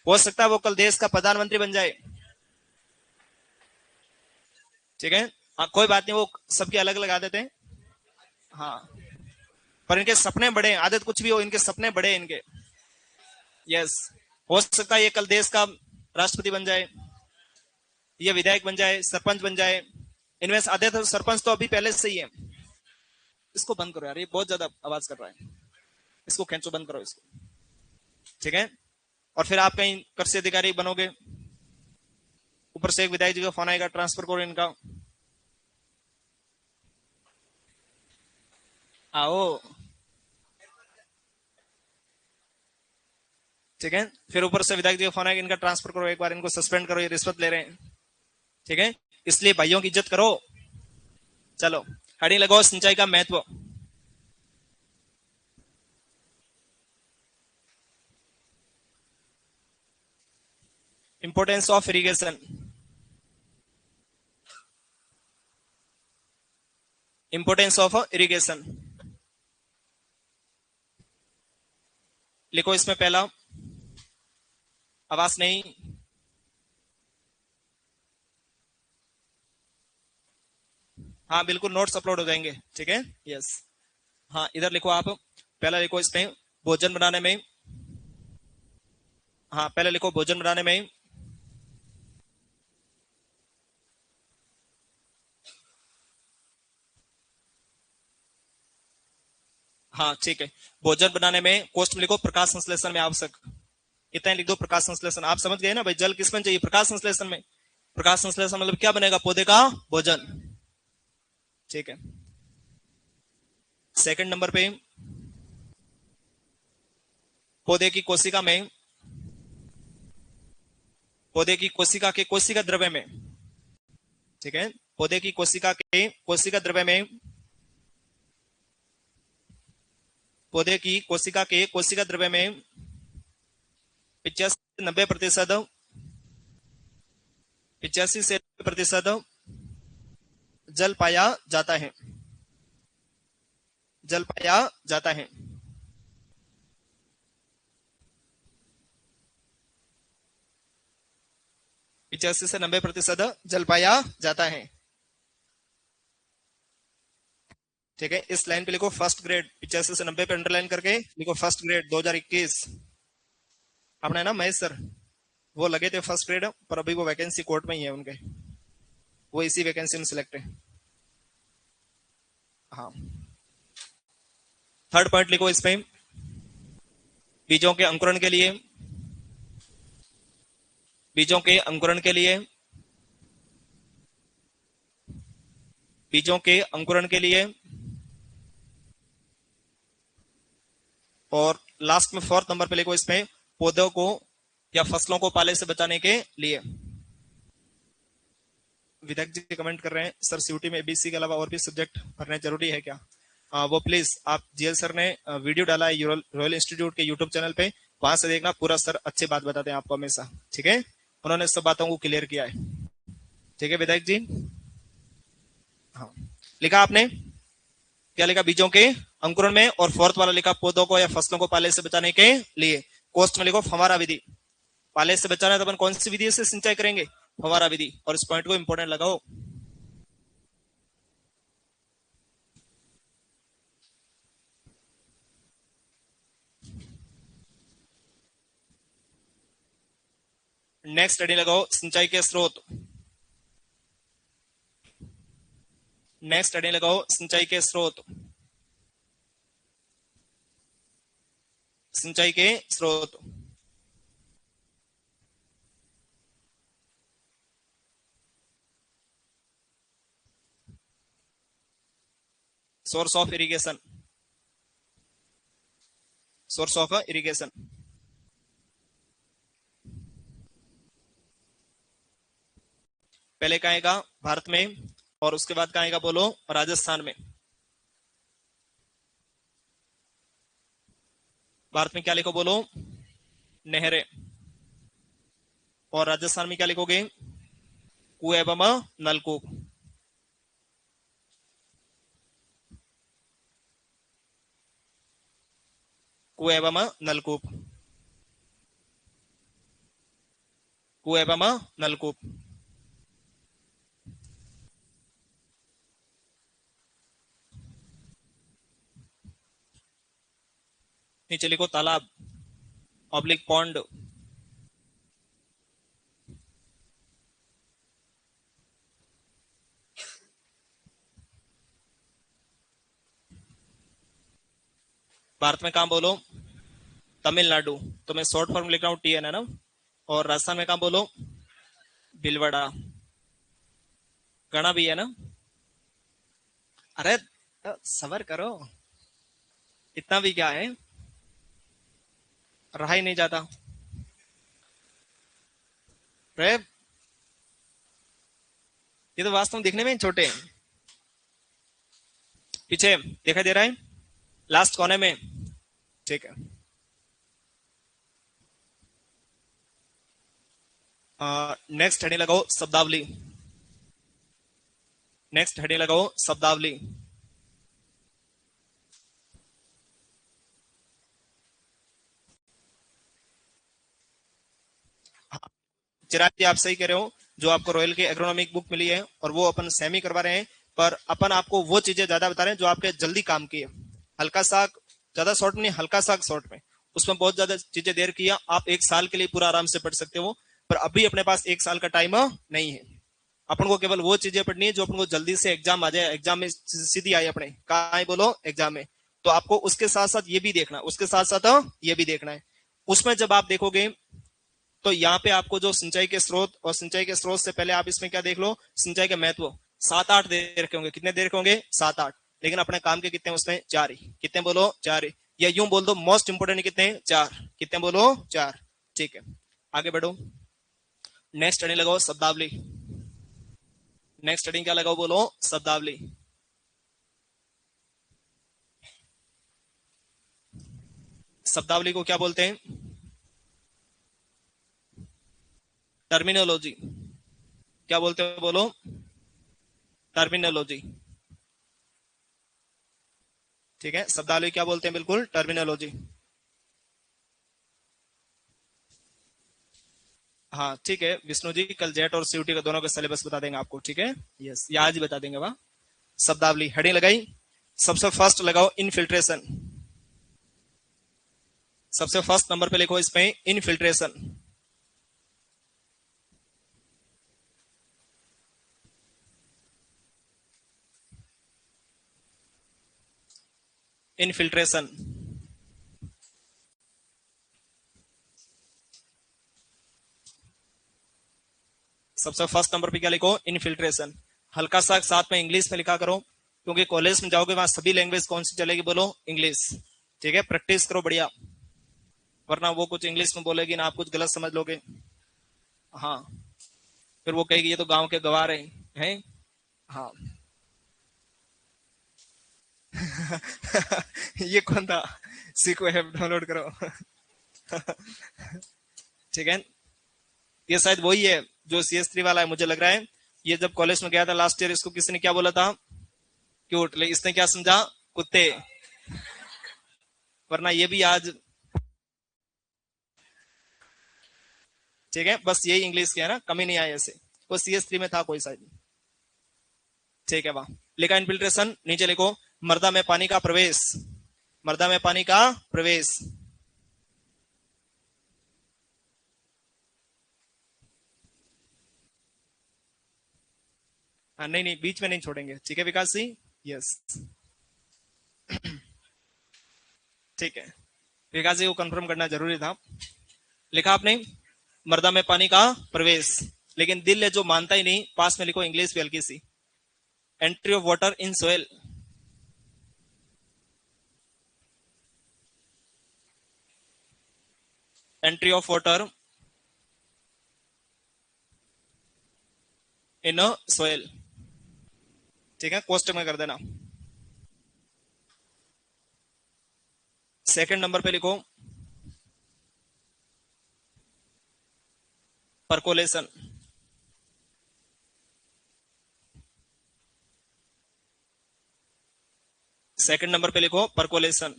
A: हो सकता है वो कल देश का प्रधानमंत्री बन जाए। ठीक है, हाँ कोई बात नहीं, वो सबकी अलग अलग आदत है। हाँ, पर इनके सपने बड़े हैं, आदत कुछ भी हो, इनके सपने बड़े हैं इनके। यस, हो सकता है ये कल देश का राष्ट्रपति बन जाए, ये विधायक बन जाए, सरपंच बन जाए। इनमें से आधे तो सरपंच तो अभी पहले से ही है। इसको बंद करो यार, ये बहुत ज्यादा आवाज कर रहा है। इसको खींचो, बंद करो इसको, ठीक है। और फिर आप कहीं कृषि अधिकारी बनोगे, ऊपर से एक विधायक जी का फोन आएगा, ट्रांसफर करो इनका, आओ, ठीक है। फिर ऊपर से विधायक जी का फोन आएगा, इनका ट्रांसफर करो, एक बार इनको सस्पेंड करो, ये रिश्वत ले रहे हैं, ठीक है। इसलिए भाइयों की इज्जत करो। चलो, हेडिंग लगाओ, सिंचाई का महत्व। Importance of irrigation. Importance of irrigation लिखो इसमें पहला। आवाज नहीं। हाँ बिल्कुल, नोट्स अपलोड हो जाएंगे, ठीक है, यस। हाँ इधर लिखो आप, पहला लिखो इसमें भोजन बनाने में। हाँ पहले लिखो भोजन बनाने में। हाँ ठीक है। भोजन बनाने में कोष्ठ में लिखो प्रकाश संश्लेषण में आवश्यक। इतना ही लिख दो, प्रकाश संश्लेषण। आप समझ गए ना भाई, जल किसमें चाहिए? प्रकाश संश्लेषण में। प्रकाश संश्लेषण मतलब क्या बनेगा? पौधे का भोजन, ठीक है। सेकंड नंबर पे, पौधे की कोशिका में, पौधे की कोशिका के कोशिका द्रव्य में, ठीक है। पौधे की कोशिका के कोशिका द्रव्य में, पौधे की कोशिका के कोशिका द्रव्य में 85 से 90%, 85 से 90% जल पाया जाता है, जल पाया जाता है। 85 से 90% जल पाया जाता है, ठीक है। इस लाइन पे लिखो फर्स्ट ग्रेड, 85 से 90 पे अंडरलाइन करके लिखो फर्स्ट ग्रेड 2021। अपने ना महेश सर, वो लगे थे फर्स्ट ग्रेड, पर अभी वो वैकेंसी कोर्ट में ही है उनके, वो इसी वैकेंसी में सिलेक्ट है। हाँ, थर्ड पॉइंट लिखो इसमें, बीजों के अंकुरण के लिए, बीजों के अंकुरण के लिए, बीजों के अंकुरण के लिए, और लास्ट में फोर्थ नंबर पे लिखो इसमें, पौधों को या फसलों को पाले से बचाने के लिए। विधायक जी कमेंट कर रहे हैं, सर सीयूटी में एबीसी के अलावा और भी सब्जेक्ट पढ़ने जरूरी है क्या? वो प्लीज आप, जीएल सर ने वीडियो डाला है रॉयल इंस्टीट्यूट के यूट्यूब चैनल पे, वहां से देखना, पूरा सर अच्छी बात बताते हैं आपको हमेशा, ठीक है। उन्होंने सब बातों को क्लियर किया है, ठीक है विधायक जी। हाँ, लिखा आपने क्या लिखा? बीजों के अंकुरण में। और फोर्थ वाला लिखा पौधों को या फसलों को पाले से बचाने के लिए। कोस्ट में लिखो फवारा विधि। पाले से बचाना है तो अपन कौन सी विधि से सिंचाई करेंगे? फवारा विधि। और इस पॉइंट को इंपोर्टेंट लगाओ। नेक्स्ट स्टडी लगाओ, सिंचाई के स्रोत। नेक्स्ट स्टडी लगाओ, सिंचाई के स्रोत। सिंचाई के स्रोत। Source of irrigation. Source of irrigation. पहले कहाँ आएगा? भारत में। और उसके बाद कहाँ आएगा बोलो? राजस्थान में। भारत में क्या लिखो बोलो? नहरें। और राजस्थान में क्या लिखोगे? कुएं एवं नलकूप। कुएं एवं नलकूप। कुएं एवं नलकूप। नीचे लिखो तालाब, ऑब्लिक पॉन्ड। भारत में कहाँ बोलो? तमिलनाडु। तो मैं शॉर्ट फॉर्म लिख रहा हूँ TN है ना। और राजस्थान में कहाँ बोलो? भिलवाड़ा। गणा भी है ना। अरे सबर करो, इतना भी क्या है, रहा ही नहीं जाता। अरे ये तो वास्तव में दिखने में ही छोटे हैं। पीछे दिखाई दे रहा है, लास्ट कोने में। ठीक है। नेक्स्ट हेडिंग लगाओ शब्दावली। नेक्स्ट हेडिंग लगाओ शब्दावली। चिराग जी आप सही कह रहे हो, जो आपको रॉयल की एग्रोनॉमिक बुक मिली है और वो अपन सेमी करवा रहे हैं, पर अपन आपको वो चीजें ज्यादा बता रहे हैं जो आपके जल्दी काम की है। हल्का सा, ज्यादा शॉर्ट में नहीं, हल्का सा शॉर्ट में, उसमें बहुत ज्यादा चीजें देर की है। आप एक साल के लिए पूरा आराम से पढ़ सकते हो, पर अभी अपने पास एक साल का टाइम नहीं है। अपन को केवल वो चीजें पढ़नी है जो अपन को जल्दी से एग्जाम आ जाए, एग्जाम में सीधी आए अपने कहा है बोलो एग्जाम में। तो आपको उसके साथ साथ ये भी देखना, उसके साथ साथ ये भी देखना है। उसमें जब आप देखोगे तो यहाँ पे आपको जो सिंचाई के स्रोत, और सिंचाई के स्रोत से पहले आप इसमें क्या देख लो, सिंचाई के महत्व। 7-8 दे रखे होंगे, कितने दे रखे होंगे? 7-8। लेकिन अपने काम के कितने उसमें? 4 ही। कितने बोलो? 4 ही। या यूं बोल दो मोस्ट इंपोर्टेंट कितने? 4। कितने बोलो? 4। ठीक है, आगे बढ़ो। नेक्स्ट स्टडी लगाओ शब्दावली। नेक्स्ट स्टडी क्या लगाओ बोलो? शब्दावली। शब्दावली को क्या बोलते हैं? टर्मिनोलॉजी। क्या बोलते हो बोलो? टर्मिनोलॉजी। ठीक है, शब्दावली क्या बोलते हैं? बिल्कुल टर्मिनोलॉजी। हाँ ठीक है विष्णु जी, कल जेट और सीयूटी का दोनों का सिलेबस बता देंगे आपको, ठीक है। यस, ये आज ही बता देंगे। वाह। शब्दावली हेडिंग लगाई। सबसे फर्स्ट लगाओ इनफिल्ट्रेशन। सबसे फर्स्ट नंबर पे लिखो इसमें इनफिल्ट्रेशन। इनफिल्ट्रेशन। सबसे फर्स्ट नंबर पे क्या लिखो? इनफिल्ट्रेशन। हल्का सा साथ में इंग्लिश में लिखा करो, क्योंकि कॉलेज में जाओगे वहां सभी लैंग्वेज कौन सी चलेगी बोलो? इंग्लिश। ठीक है, प्रैक्टिस करो बढ़िया, वरना वो कुछ इंग्लिश में बोलेगी ना, आप कुछ गलत समझ लोगे। हाँ, फिर वो कहेगी ये तो गांव के गवार हैं। हाँ। ये कौन था? सीको ऐप डाउनलोड करो। ठीक है, ये शायद वही है जो CS3 वाला है, मुझे लग रहा है। ये जब कॉलेज में गया था लास्ट ईयर, इसको किसी ने क्या बोला था? क्यूट। लेकिन इसने क्या समझा? कुत्ते। वरना ये भी आज। ठीक है, बस यही इंग्लिश किया ना, कमी नहीं आई ऐसे। वो CS3 में था कोई शायद। ठीक है, वाह। लिखा इनफिल्ट्रेशन, नीचे लिखो मर्दा में पानी का प्रवेश। मर्दा में पानी का प्रवेश। हाँ, नहीं नहीं, बीच में नहीं छोड़ेंगे, ठीक है विकास सिंह। यस। ठीक है, विकास जी को कंफर्म करना जरूरी था। लिखा आपने मर्दा में पानी का प्रवेश, लेकिन दिल है जो मानता ही नहीं, पास में लिखो इंग्लिश भी हल्की सी। Entry of water in soil. Entry of water in soil. ठीक है, कोष्टक में कर देना। सेकंड नंबर पे लिखो परकोलेशन। सेकंड नंबर पे लिखो परकोलेशन।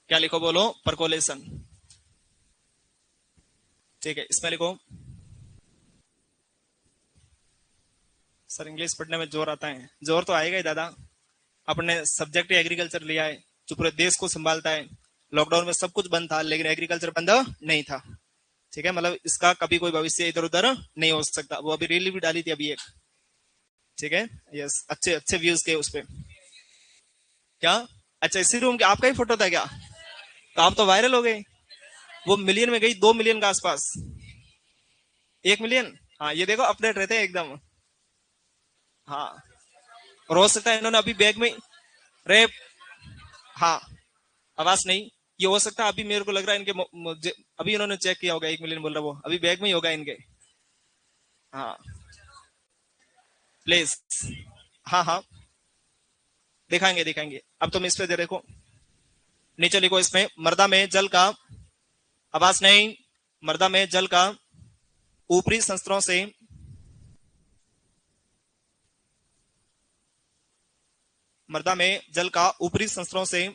A: क्या लिखो बोलो? परकोलेशन। ठीक है, इसमें लिखो। सर इंग्लिश पढ़ने में जोर आता है, जोर तो आएगा ही दादा। अपने सब्जेक्ट एग्रीकल्चर लिया है, जो पूरे देश को संभालता है। लॉकडाउन में सब कुछ बंद था, लेकिन एग्रीकल्चर बंद नहीं था। ठीक है, मतलब इसका कभी कोई भविष्य इधर उधर नहीं हो सकता। वो अभी रील भी डाली थी अभी एक। ठीक है, यस, अच्छे अच्छे व्यूज के उस पे। क्या? अच्छा, इसी रूम के आपका ही फोटो था क्या? तो आप तो वायरल हो गए। वो मिलियन में गई, 2 मिलियन के आसपास। 1 मिलियन। हाँ, ये देखो अपडेट रहते हैं एकदम। हाँ, और हो सकता है इन्होंने अभी बैग में। रे, हाँ, आवाज नहीं। ये हो सकता है अभी, मेरे को लग रहा है इनके अभी इन्होंने चेक किया होगा, 1 मिलियन बोल रहा वो अभी बैग में ही होगा इनके। हाँ, प्लीज। हाँ हाँ, दिखाएंगे दिखाएंगे। अब तुम इस पे दे देखो, नीचे लिखो इसमें, मर्दा में जल का, आवाज नहीं, मर्दा में जल का ऊपरी संस्तरों से, मर्दा में जल का ऊपरी संस्तरों से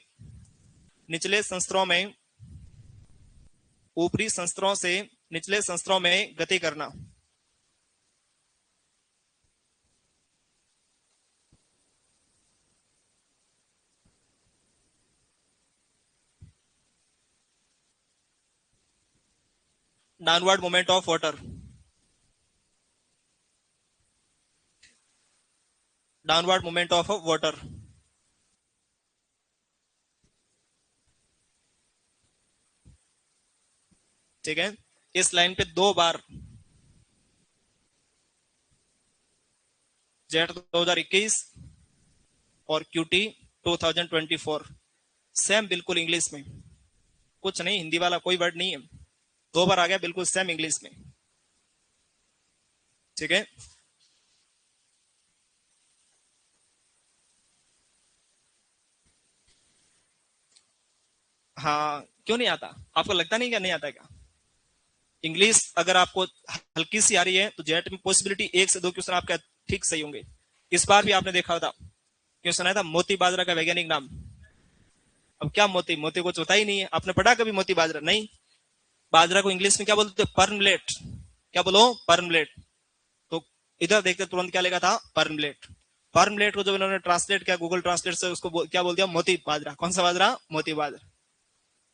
A: निचले संस्तरों में, ऊपरी संस्तरों से निचले संस्तरों में गति करना। Downward movement of water, downward movement of water. ठीक है, इस लाइन पे 2 बार, जेट 2021 और क्यूटी 2024, सेम बिल्कुल इंग्लिश में, कुछ नहीं, हिंदी वाला कोई वर्ड नहीं है, 2 बार आ गया बिल्कुल सेम इंग्लिश में। ठीक है, हाँ, क्यों नहीं आता? आपको लगता नहीं क्या नहीं आता क्या? इंग्लिश अगर आपको हल्की सी आ रही है तो जेट में पॉसिबिलिटी 1 से 2 क्वेश्चन आपका ठीक सही होंगे। इस बार भी आपने देखा था, क्वेश्चन आया था मोती बाजरा का वैज्ञानिक नाम। अब क्या मोती, मोती कुछ होता ही नहीं है, आपने पढ़ा कभी मोती बाजरा? नहीं। बाजरा को इंग्लिश में क्या बोलते? पर्नब्लेट। क्या बोलो? पर्नब्लेट। तो इधर देखते तुरंत क्या लिखा था? पर्नब्लेट। पर्नब्लेट को जब इन्होंने ट्रांसलेट किया गूगल ट्रांसलेट से, उसको क्या बोल दिया? मोती बाजरा। कौन सा बाजरा? मोती बाजरा।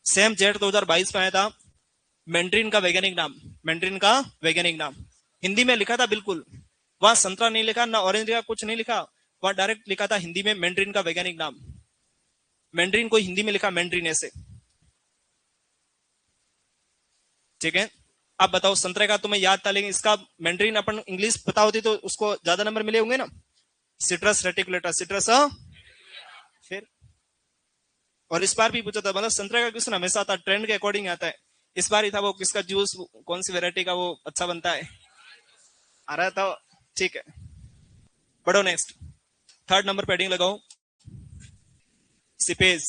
A: सेम जेट 2022 में आया था, मैंड्रीन का वैज्ञानिक नाम, मैंड्रीन का वैज्ञानिक नाम, हिंदी में लिखा था बिल्कुल। वहां संतरा नहीं लिखा ना ऑरेंज का, कुछ नहीं लिखा, वहां डायरेक्ट लिखा था हिंदी में मैंड्रीन का वैज्ञानिक नाम। मैंड्रीन को हिंदी में लिखा मैंड्रीन ऐसे। ठीक है, अब बताओ, संतरे का तुम्हें याद था, लेकिन इसका मैंड्रीन अपन इंग्लिश पता होती तो उसको ज्यादा नंबर मिले होंगे ना। Citrus reticulata, citrus. फिर, और इस बार भी पूछा था, मतलब संतरे का क्वेश्चन हमेशा आता, ट्रेंड के अकॉर्डिंग आता है। इस बार ही था वो, किसका जूस, कौन सी वेरायटी का वो अच्छा बनता है, आ रहा था। ठीक है, बढ़ो नेक्स्ट। थर्ड नंबर पे हेडिंग लगाओ, सिपेज।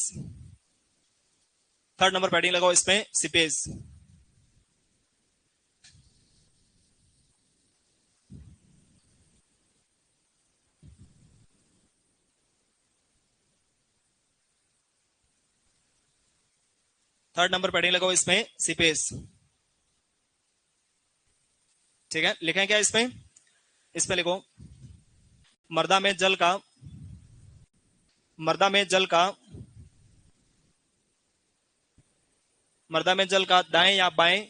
A: थर्ड नंबर पे हेडिंग लगाओ इसमें, सिपेज। थर्ड नंबर पे हेडिंग लगाओ इसमें, सिपेज। ठीक है, लिखें क्या इसमें? इसमें लिखो, मर्दा में जल का, मर्दा में जल का, मर्दा में जल का दाएं या बाएं,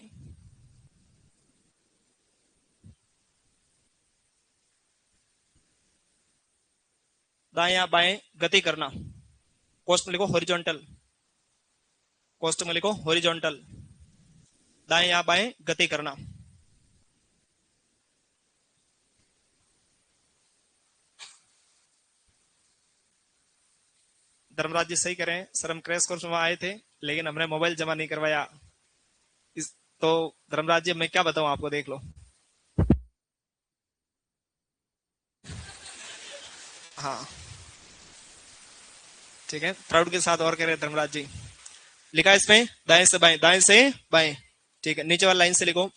A: दाएं या बाएं गति करना। कोष्ट में लिखो हॉरिजॉन्टल, कोष्ट में लिखो हॉरिजॉन्टल, दाएं या बाएं गति करना। धर्मराज जी सही करें सर, हम क्रैश कोर्स में आए थे लेकिन हमने मोबाइल जमा नहीं करवाया। इस, तो धर्मराज जी मैं क्या बताऊं आपको, देख लो। हाँ, ठीक है, प्राउड के साथ और कह रहे हैं धर्मराज जी। लिखा है इसमें, दाएं से बाएं, दाएं से बाएं। ठीक है, नीचे वाली लाइन से लिखो,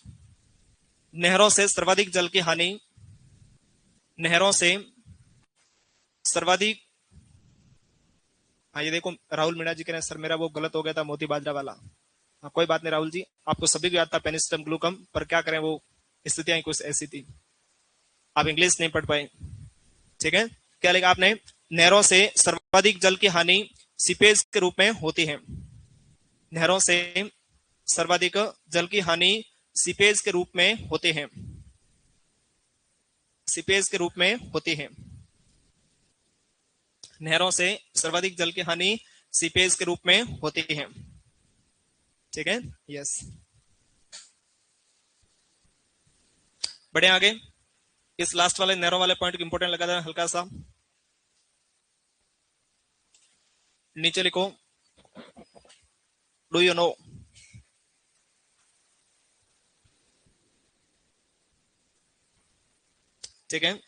A: नहरों से सर्वाधिक जल की हानि, नहरों से सर्वाधिक। हाँ, ये देखो राहुल मीणा जी कह रहे हैं सर मेरा वो गलत हो गया था, मोती बाजरा वाला। हाँ, कोई बात नहीं राहुल जी, आपको सभी को याद था पेनिसिलिन ग्लूकम, पर क्या करें वो स्थितियां कुछ ऐसी थी, आप इंग्लिश नहीं पढ़ पाए। ठीक है, क्या लिखा आपने? नहरों से सर्वाधिक जल की हानि सीपेज के रूप में होती है। नहरों से सर्वाधिक जल की हानि सीपेज के रूप में होते हैं। सीपेज के रूप में होती है। नहरों से सर्वाधिक जल की हानि सीपेज के रूप में होती है। ठीक है, यस। बढ़े आगे। इस लास्ट वाले नहरों वाले पॉइंट को इंपोर्टेंट लगा देना हल्का सा। नीचे लिखो, डू यू नो। ठीक है,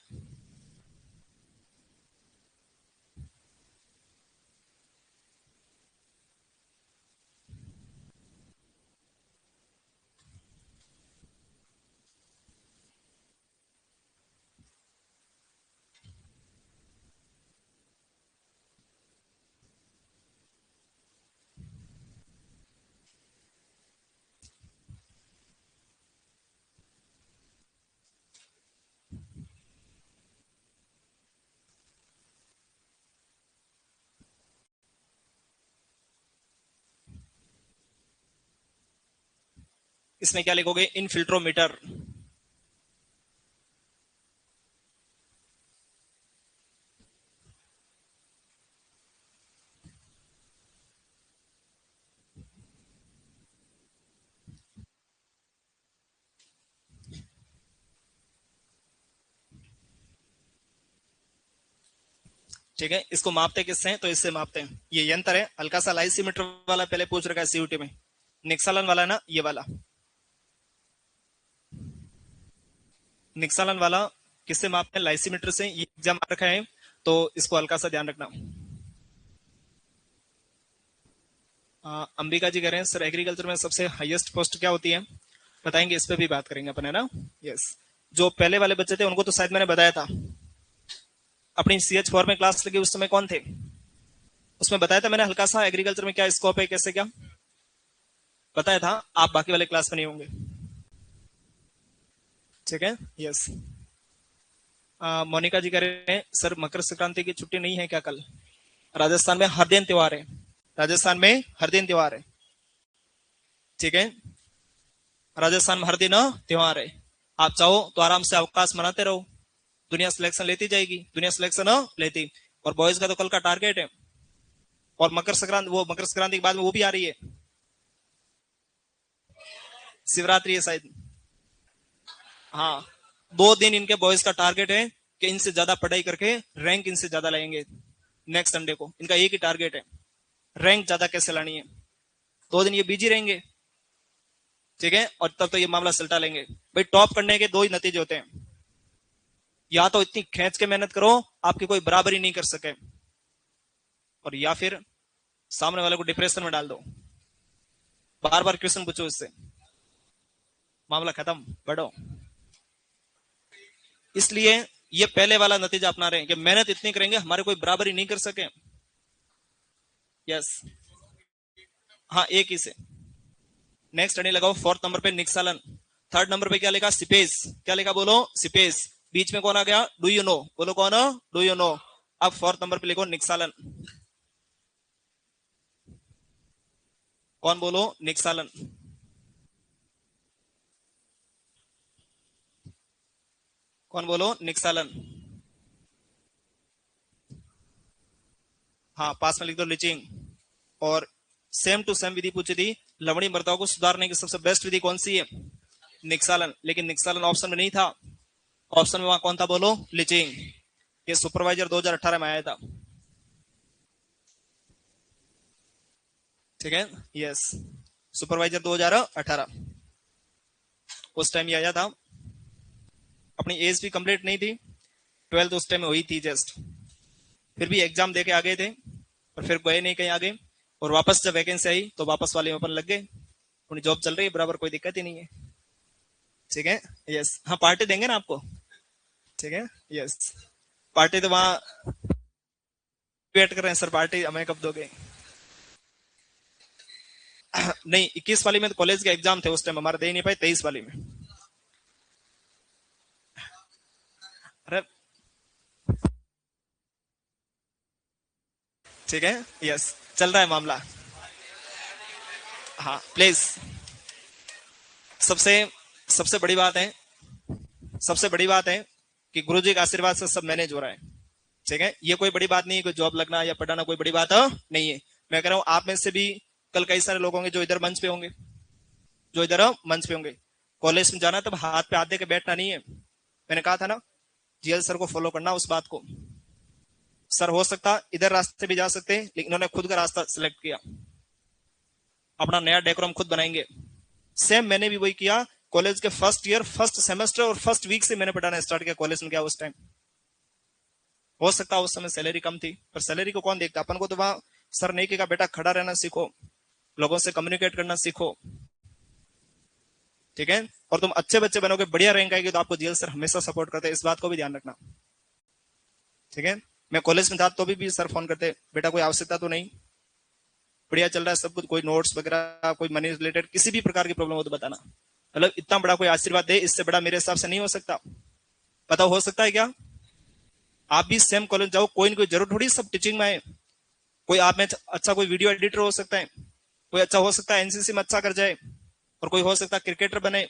A: इसमें क्या लिखोगे, इनफिल्ट्रोमीटर। ठीक है, इसको मापते किससे हैं, तो इससे मापते हैं। ये यंत्र है, हल्का सा लाइसीमीटर वाला पहले पूछ रखा है सीयूटी में। निक्सालन वाला ना, ये वाला निक्सालन वाला किससे मापते हैं, लाइसीमीटर से। ये एग्जाम आ रखा है, तो इसको हल्का सा ध्यान रखना। अंबिका जी कह रहे हैं सर एग्रीकल्चर में सबसे हाईएस्ट पोस्ट क्या होती है, बताएंगे, इस पे भी बात करेंगे अपन, है ना। यस, जो पहले वाले बच्चे थे उनको तो शायद मैंने बताया था। अपनी CH4 में क्लास लगी उस समय कौन थे, उसमें बताया था मैंने हल्का सा एग्रीकल्चर में क्या स्कोप है, कैसे क्या बताया था। आप बाकी वाले क्लास में नहीं होंगे। ठीक है, यस। मोनिका जी कह रहे हैं सर मकर संक्रांति की छुट्टी नहीं है क्या कल, राजस्थान में हर दिन त्योहार है, राजस्थान में हर दिन त्योहार है। ठीक है, राजस्थान में हर दिन त्योहार है। आप चाहो तो आराम से अवकाश मनाते रहो, दुनिया सिलेक्शन लेती जाएगी, दुनिया सिलेक्शन लेती। और बॉयज का तो कल का टारगेट है। और मकर संक्रांति, वो मकर संक्रांति के बाद में वो भी आ रही है, शिवरात्रि है शायद। हाँ, 2 दिन इनके बॉयज का टारगेट है कि इनसे ज्यादा पढ़ाई करके रैंक इनसे ज्यादा लाएंगे। नेक्स्ट संडे को इनका एक ही टारगेट है, रैंक ज्यादा कैसे लानी है। 2 दिन ये बिजी रहेंगे। ठीक है, और तब तो ये मामला सल्टा लेंगे। भाई टॉप करने के 2 ही नतीजे होते हैं, या तो इतनी खींच के मेहनत करो आपकी कोई बराबरी नहीं कर सके, और या फिर सामने वाले को डिप्रेशन में डाल दो, बार बार क्वेश्चन पूछो इससे, मामला खत्म, बढ़ो। इसलिए ये पहले वाला नतीजा अपना रहे हैं कि मेहनत इतनी करेंगे हमारे कोई बराबरी नहीं कर सके। यस, हाँ, एक ही से। नेक्स्ट स्टडी लगाओ, 4th नंबर पे निक्सालन। 3rd नंबर पे क्या लिखा, सिपेस। क्या लिखा बोलो, सिपेस। बीच में कौन आ गया, डू यू नो, बोलो कौन, डू यू नो। अब 4th नंबर पे लिखो निक्सालन। कौन बोलो, निक्सालन। कौन बोलो, निक्सालन। हाँ, पास में लिख दो लिचिंग। और सेम टू सेम विधि पूछी थी, लवणी मृदाओं को सुधारने की सबसे बेस्ट विधि कौन सी है, निक्सालन। लेकिन निक्सालन ऑप्शन में नहीं था, ऑप्शन में वहां कौन था, बोलो लिचिंग। ये सुपरवाइजर 2018 में आया था। ठीक है, यस, सुपरवाइजर 2018 उस टाइम ये आया था। अपनी एज भी कंप्लीट नहीं थी, 12th उस टाइम में हुई थी जस्ट। फिर भी एग्जाम दे के आ गए थे, और फिर गए नहीं कहीं आगे। और वापस जब वैकेंसी आई तो वापस वाले में अपन लग गए, अपनी जॉब चल रही है बराबर, कोई दिक्कत ही नहीं है। ठीक है, यस। हाँ, पार्टी देंगे ना आपको। ठीक है, यस। पार्टी तो वहां वेट कर रहे हैं सर, पार्टी हमें कब दोगे। नहीं, 21 वाली में तो कॉलेज के एग्जाम थे उस टाइम, हमारे दे नहीं पाए 23 वाली में। अरे, ठीक है, यस, चल रहा है मामला। हाँ, प्लीज। सबसे सबसे बड़ी बात है, सबसे बड़ी बात है कि गुरुजी के आशीर्वाद से सब मैनेज हो रहा है। ठीक है, ये कोई बड़ी बात नहीं है, कोई जॉब लगना या पढ़ाना कोई बड़ी बात नहीं है। मैं कह रहा हूं आप में से भी कल कई सारे लोग होंगे जो इधर मंच पे होंगे, जो इधर मंच पे होंगे। कॉलेज में जाना तब हाथ पे हाथ दे के बैठना नहीं है। मैंने कहा था ना, जीएल सर को फॉलो करना उस बात को। सर हो सकता इधर रास्ते भी जा सकते हैं, लेकिन उन्होंने खुद का रास्ता सिलेक्ट किया। अपना नया डेकोरम खुद बनाएंगे। सेम मैंने भी वही किया। कॉलेज के फर्स्ट ईयर, फर्स्ट सेमेस्टर और फर्स्ट वीक से मैंने पढ़ाना स्टार्ट किया कॉलेज में। क्या उस टाइम हो सकता उस समय सैलरी कम थी, पर सैलरी को कौन देखता, अपन को तो वहां सर ने कहा बेटा खड़ा रहना सीखो, लोगों से कम्युनिकेट करना सीखो। ठीक है, और तुम अच्छे बच्चे बनोगे, बढ़िया रैंक आएगी, तो आपको जीएल सर हमेशा सपोर्ट करते हैं, इस बात को भी ध्यान रखना। ठीक है, मैं कॉलेज में था तो भी सर फोन करते, बेटा कोई आवश्यकता तो नहीं, बढ़िया चल रहा है सब कुछ, कोई नोट्स वगैरह, कोई मनी रिलेटेड किसी भी प्रकार की प्रॉब्लम हो तो बताना। मतलब इतना बड़ा कोई आशीर्वाद दे, इससे बड़ा मेरे हिसाब से नहीं हो सकता। पता हो सकता है क्या? आप भी सेम कॉलेज जाओ, कोई ना कोई जरूर थोड़ी सब टीचिंग में है। कोई आप में अच्छा कोई वीडियो एडिटर हो सकता है, कोई अच्छा हो सकता है एनसीसी में अच्छा कर जाए, और कोई हो सकता है क्रिकेटर बने,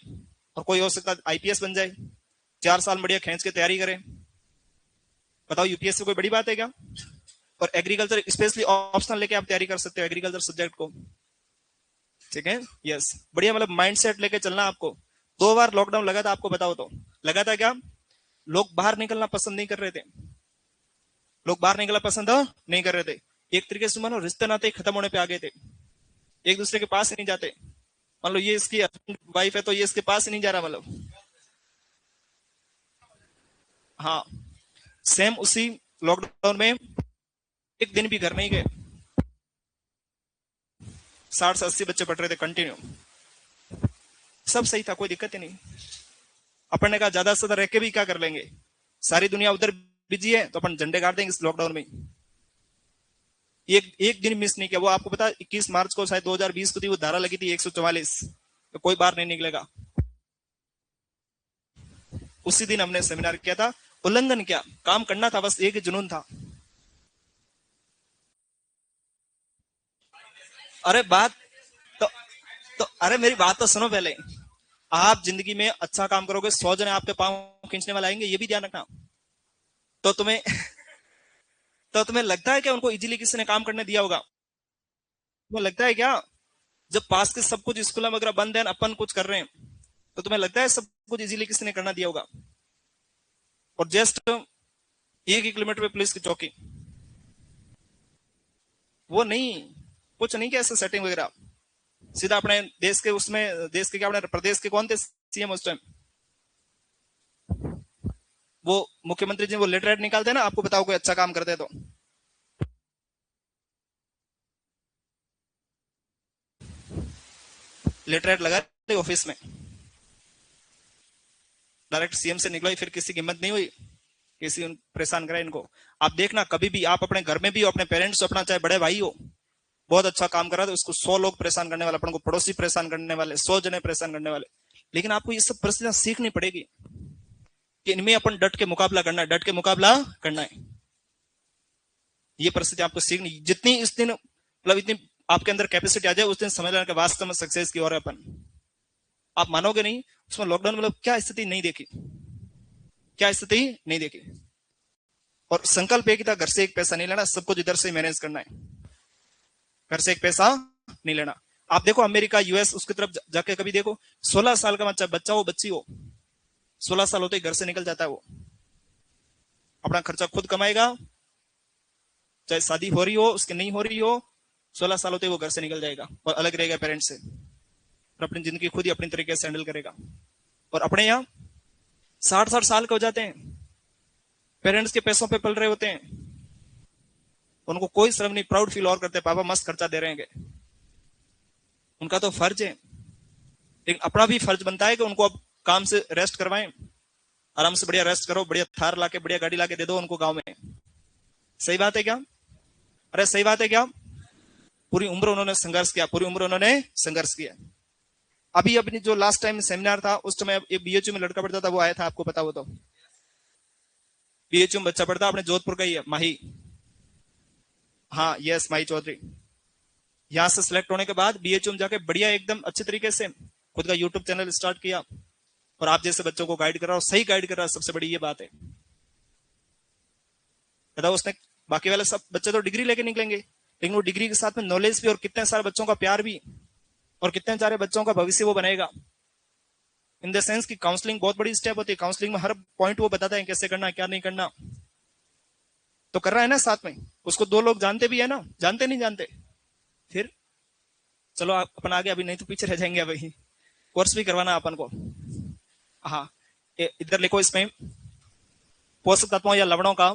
A: और कोई हो सकता है आईपीएस बन जाए। 4 साल बढ़िया खींच के तैयारी करें। बताओ यूपीएससी कोई बड़ी बात है क्या? और एग्रीकल्चर स्पेशली ऑप्शनल लेके आप तैयारी कर सकते हो एग्रीकल्चर सब्जेक्ट को। ठीक है, यस, बढ़िया, मतलब माइंडसेट लेके चलना आपको। 2 बार लॉकडाउन लगा था, आपको बताओ तो लगा था क्या? लोग बाहर निकलना पसंद नहीं कर रहे थे, लोग बाहर निकलना पसंद नहीं कर रहे थे। एक तरीके से मानो रिश्ते नाते खत्म होने पे आ गए थे, एक दूसरे के पास ही नहीं जाते। मान लो ये इसकी वाइफ है तो ये इसके पास ही नहीं जा रहा, मतलब हाँ। सेम उसी लॉकडाउन में एक दिन भी घर नहीं गए, 60 से 80 बच्चे पढ़ रहे थे कंटिन्यू, सब सही था, कोई दिक्कत ही नहीं। अपन ने कहा ज्यादा से ज्यादा रह के भी क्या कर लेंगे, सारी दुनिया उधर बिजी है, तो अपन झंडे गाड़ देंगे इस लॉकडाउन में। एक दिन मिस नहीं किया। वो आपको पता 21 मार्च को शायद 2020 को थी, वो धारा लगी थी 144, तो कोई बाहर नहीं निकलेगा। उसी दिन हमने सेमिनार किया था। उल्लंघन क्या, काम करना था, बस एक जुनून था। अरे बात तो, अरे मेरी बात तो सुनो पहले। आप जिंदगी में अच्छा काम करोगे, 100 जने आपके पांव खींचने वाले आएंगे, ये भी ध्यान रखना। तो तुम्हें तो तुम्हें लगता है कि उनको इजीली किसी ने काम करने दिया होगा? तुम्हें लगता है क्या जब पास के सब कुछ स्कूल वगैरह बंद है, अपन कुछ कर रहे हैं, तो तुम्हें लगता है सब कुछ इजीली किसी ने करना दिया होगा? और जस्ट 1 किलोमीटर पे पुलिस की चौकी, वो नहीं, कुछ नहीं, कैसे सेटिंग वगैरह, सीधा अपने देश के उसमें, देश के क्या, अपने प्रदेश के कौन थे सीएम उस टाइम? वो मुख्यमंत्री जी वो लेटर निकालते हैं ना, आपको बताओ कोई अच्छा काम करते हैं तो। लेटर लगा ऑफिस में, डायरेक्ट सीएम से निकलो, फिर किसी की हिम्मत नहीं हुई किसी परेशान करे इनको। आप देखना कभी भी आप अपने घर में भी हो, अपने पेरेंट्स अपना चाहे बड़े भाई हो, बहुत अच्छा काम कर रहा है तो उसको 100 लोग परेशान करने वाले, अपन को पड़ोसी परेशान करने वाले, 100 जने परेशान करने वाले। लेकिन आपको ये सब परिस्थितियां सीखनी पड़ेगी कि इनमें अपन डट के मुकाबला करना है, डट के मुकाबला करना है। ये परिस्थिति आपको सीखनी, जितनी इस दिन मतलब इतनी आपके अंदर कैपेसिटी आ जाए, उस दिन समझ लेना कि वास्तव में सक्सेस की ओर है अपन। आप मानोगे नहीं, उसमें लॉकडाउन मतलब क्या स्थिति नहीं देखी, क्या स्थिति नहीं देखी। और संकल्प एक ही था, घर से एक पैसा नहीं लेना, सब कुछ इधर से मैनेज करना है, घर से एक पैसा नहीं लेना। आप देखो अमेरिका यूएस उसकी तरफ जाके कभी देखो, 16 साल का बच्चा हो बच्ची हो, 16 साल होते ही घर से निकल जाता है, वो अपना खर्चा खुद कमाएगा, चाहे शादी हो रही हो उसकी नहीं हो रही हो, 16 साल होते ही वो घर से निकल जाएगा और अलग रहेगा पेरेंट्स से, और अपनी जिंदगी खुद ही अपनी तरीके से हैंडल करेगा। और अपने यहाँ 60-60 साल के हो जाते हैं, पेरेंट्स के पैसों पे पल रहे होते हैं, उनको कोई शर्म नहीं, प्राउड फील और करते हैं, पापा मस्त खर्चा दे रहे हैं। उनका तो फर्ज है, लेकिन अपना भी फर्ज बनता है कि उनको अब काम से रेस्ट करवाएं, आराम से बढ़िया रेस्ट करो, बढ़िया थार लाके बढ़िया गाड़ी लाके दे दो उनको गांव में। सही बात है क्या? अरे सही बात है क्या? पूरी उम्र उन्होंने संघर्ष किया, पूरी उम्र उन्होंने संघर्ष किया। अभी अपनी जो लास्ट टाइम सेमिनार था उस समय एक बीएचयू में लड़का पढ़ता था, वो आया था, आपको पता हो तो, बीएचयू में बच्चा पढ़ता, अपने जोधपुर का ही है, माही, हाँ यस माही चौधरी। यहां से सिलेक्ट होने के बाद बीएचयू में जाके बढ़िया एकदम अच्छे तरीके से खुद का यूट्यूब चैनल स्टार्ट किया, और आप जैसे बच्चों को गाइड कर रहा हो, सही गाइड कर रहा है, सबसे बड़ी ये बात है। बताओ उसने, बाकी वाले सब बच्चे तो डिग्री लेके निकलेंगे, लेकिन वो डिग्री के साथ में नॉलेज भी, और कितने सारे बच्चों का प्यार भी, और कितने सारे बच्चों का भविष्य वो बनाएगा। इन द सेंस की काउंसलिंग बहुत बड़ी स्टेप होती है, काउंसलिंग में हर पॉइंट वो बताता है कैसे करना, क्या नहीं करना। तो कर रहा है ना साथ में, उसको दो लोग जानते भी है ना, जानते नहीं जानते, फिर चलो आप अपन आगे, अभी नहीं तो पीछे रह जाएंगे, अभी कोर्स भी करवाना अपन को। हाँ, इधर लिखो इसमें पोषक तत्वों या लवणों का,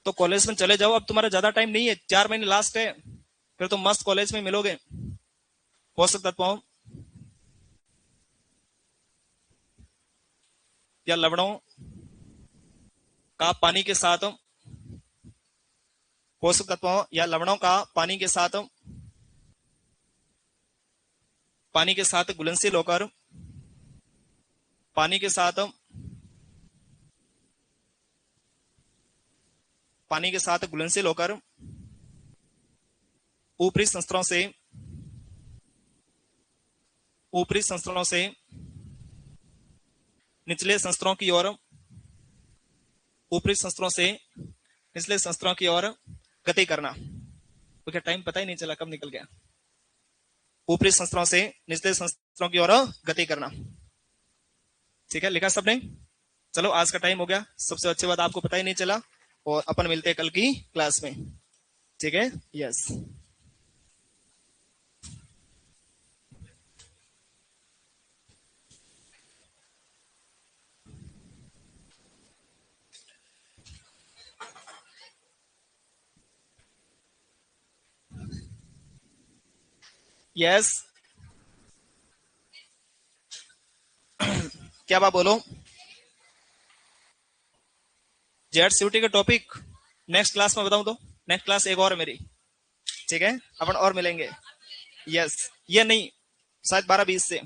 A: तो कॉलेज में चले जाओ, अब तुम्हारा ज्यादा टाइम नहीं है, 4 महीने लास्ट है, फिर तुम मस्त कॉलेज में मिलोगे। पोषक तत्वों या लवणों का पानी के साथ, पोषक तत्वों या लवणों का पानी के साथ घुलनशील होकर, पानी के साथ पानी के साथ घुलनशील होकर ऊपरी संस्तरों से निचले संस्तरों की ओर, ऊपरी संस्तरों से निचले संस्तरों की ओर गति करना। तो क्या टाइम पता ही नहीं चला कब निकल गया। ऊपरी संस्तरों से निचले संस्तरों की ओर गति करना। ठीक है, लिखा सबने? चलो आज का टाइम हो गया, सबसे अच्छी बात आपको पता ही नहीं चला, और अपन मिलते हैं कल की क्लास में। ठीक है, यस। यस, क्या बात बोलो? जेड सीयूटी का टॉपिक नेक्स्ट क्लास में बताऊं तो, नेक्स्ट क्लास एक और है मेरी। ठीक है, अपन और मिलेंगे। यस, ये नहीं, शायद 12-20 से।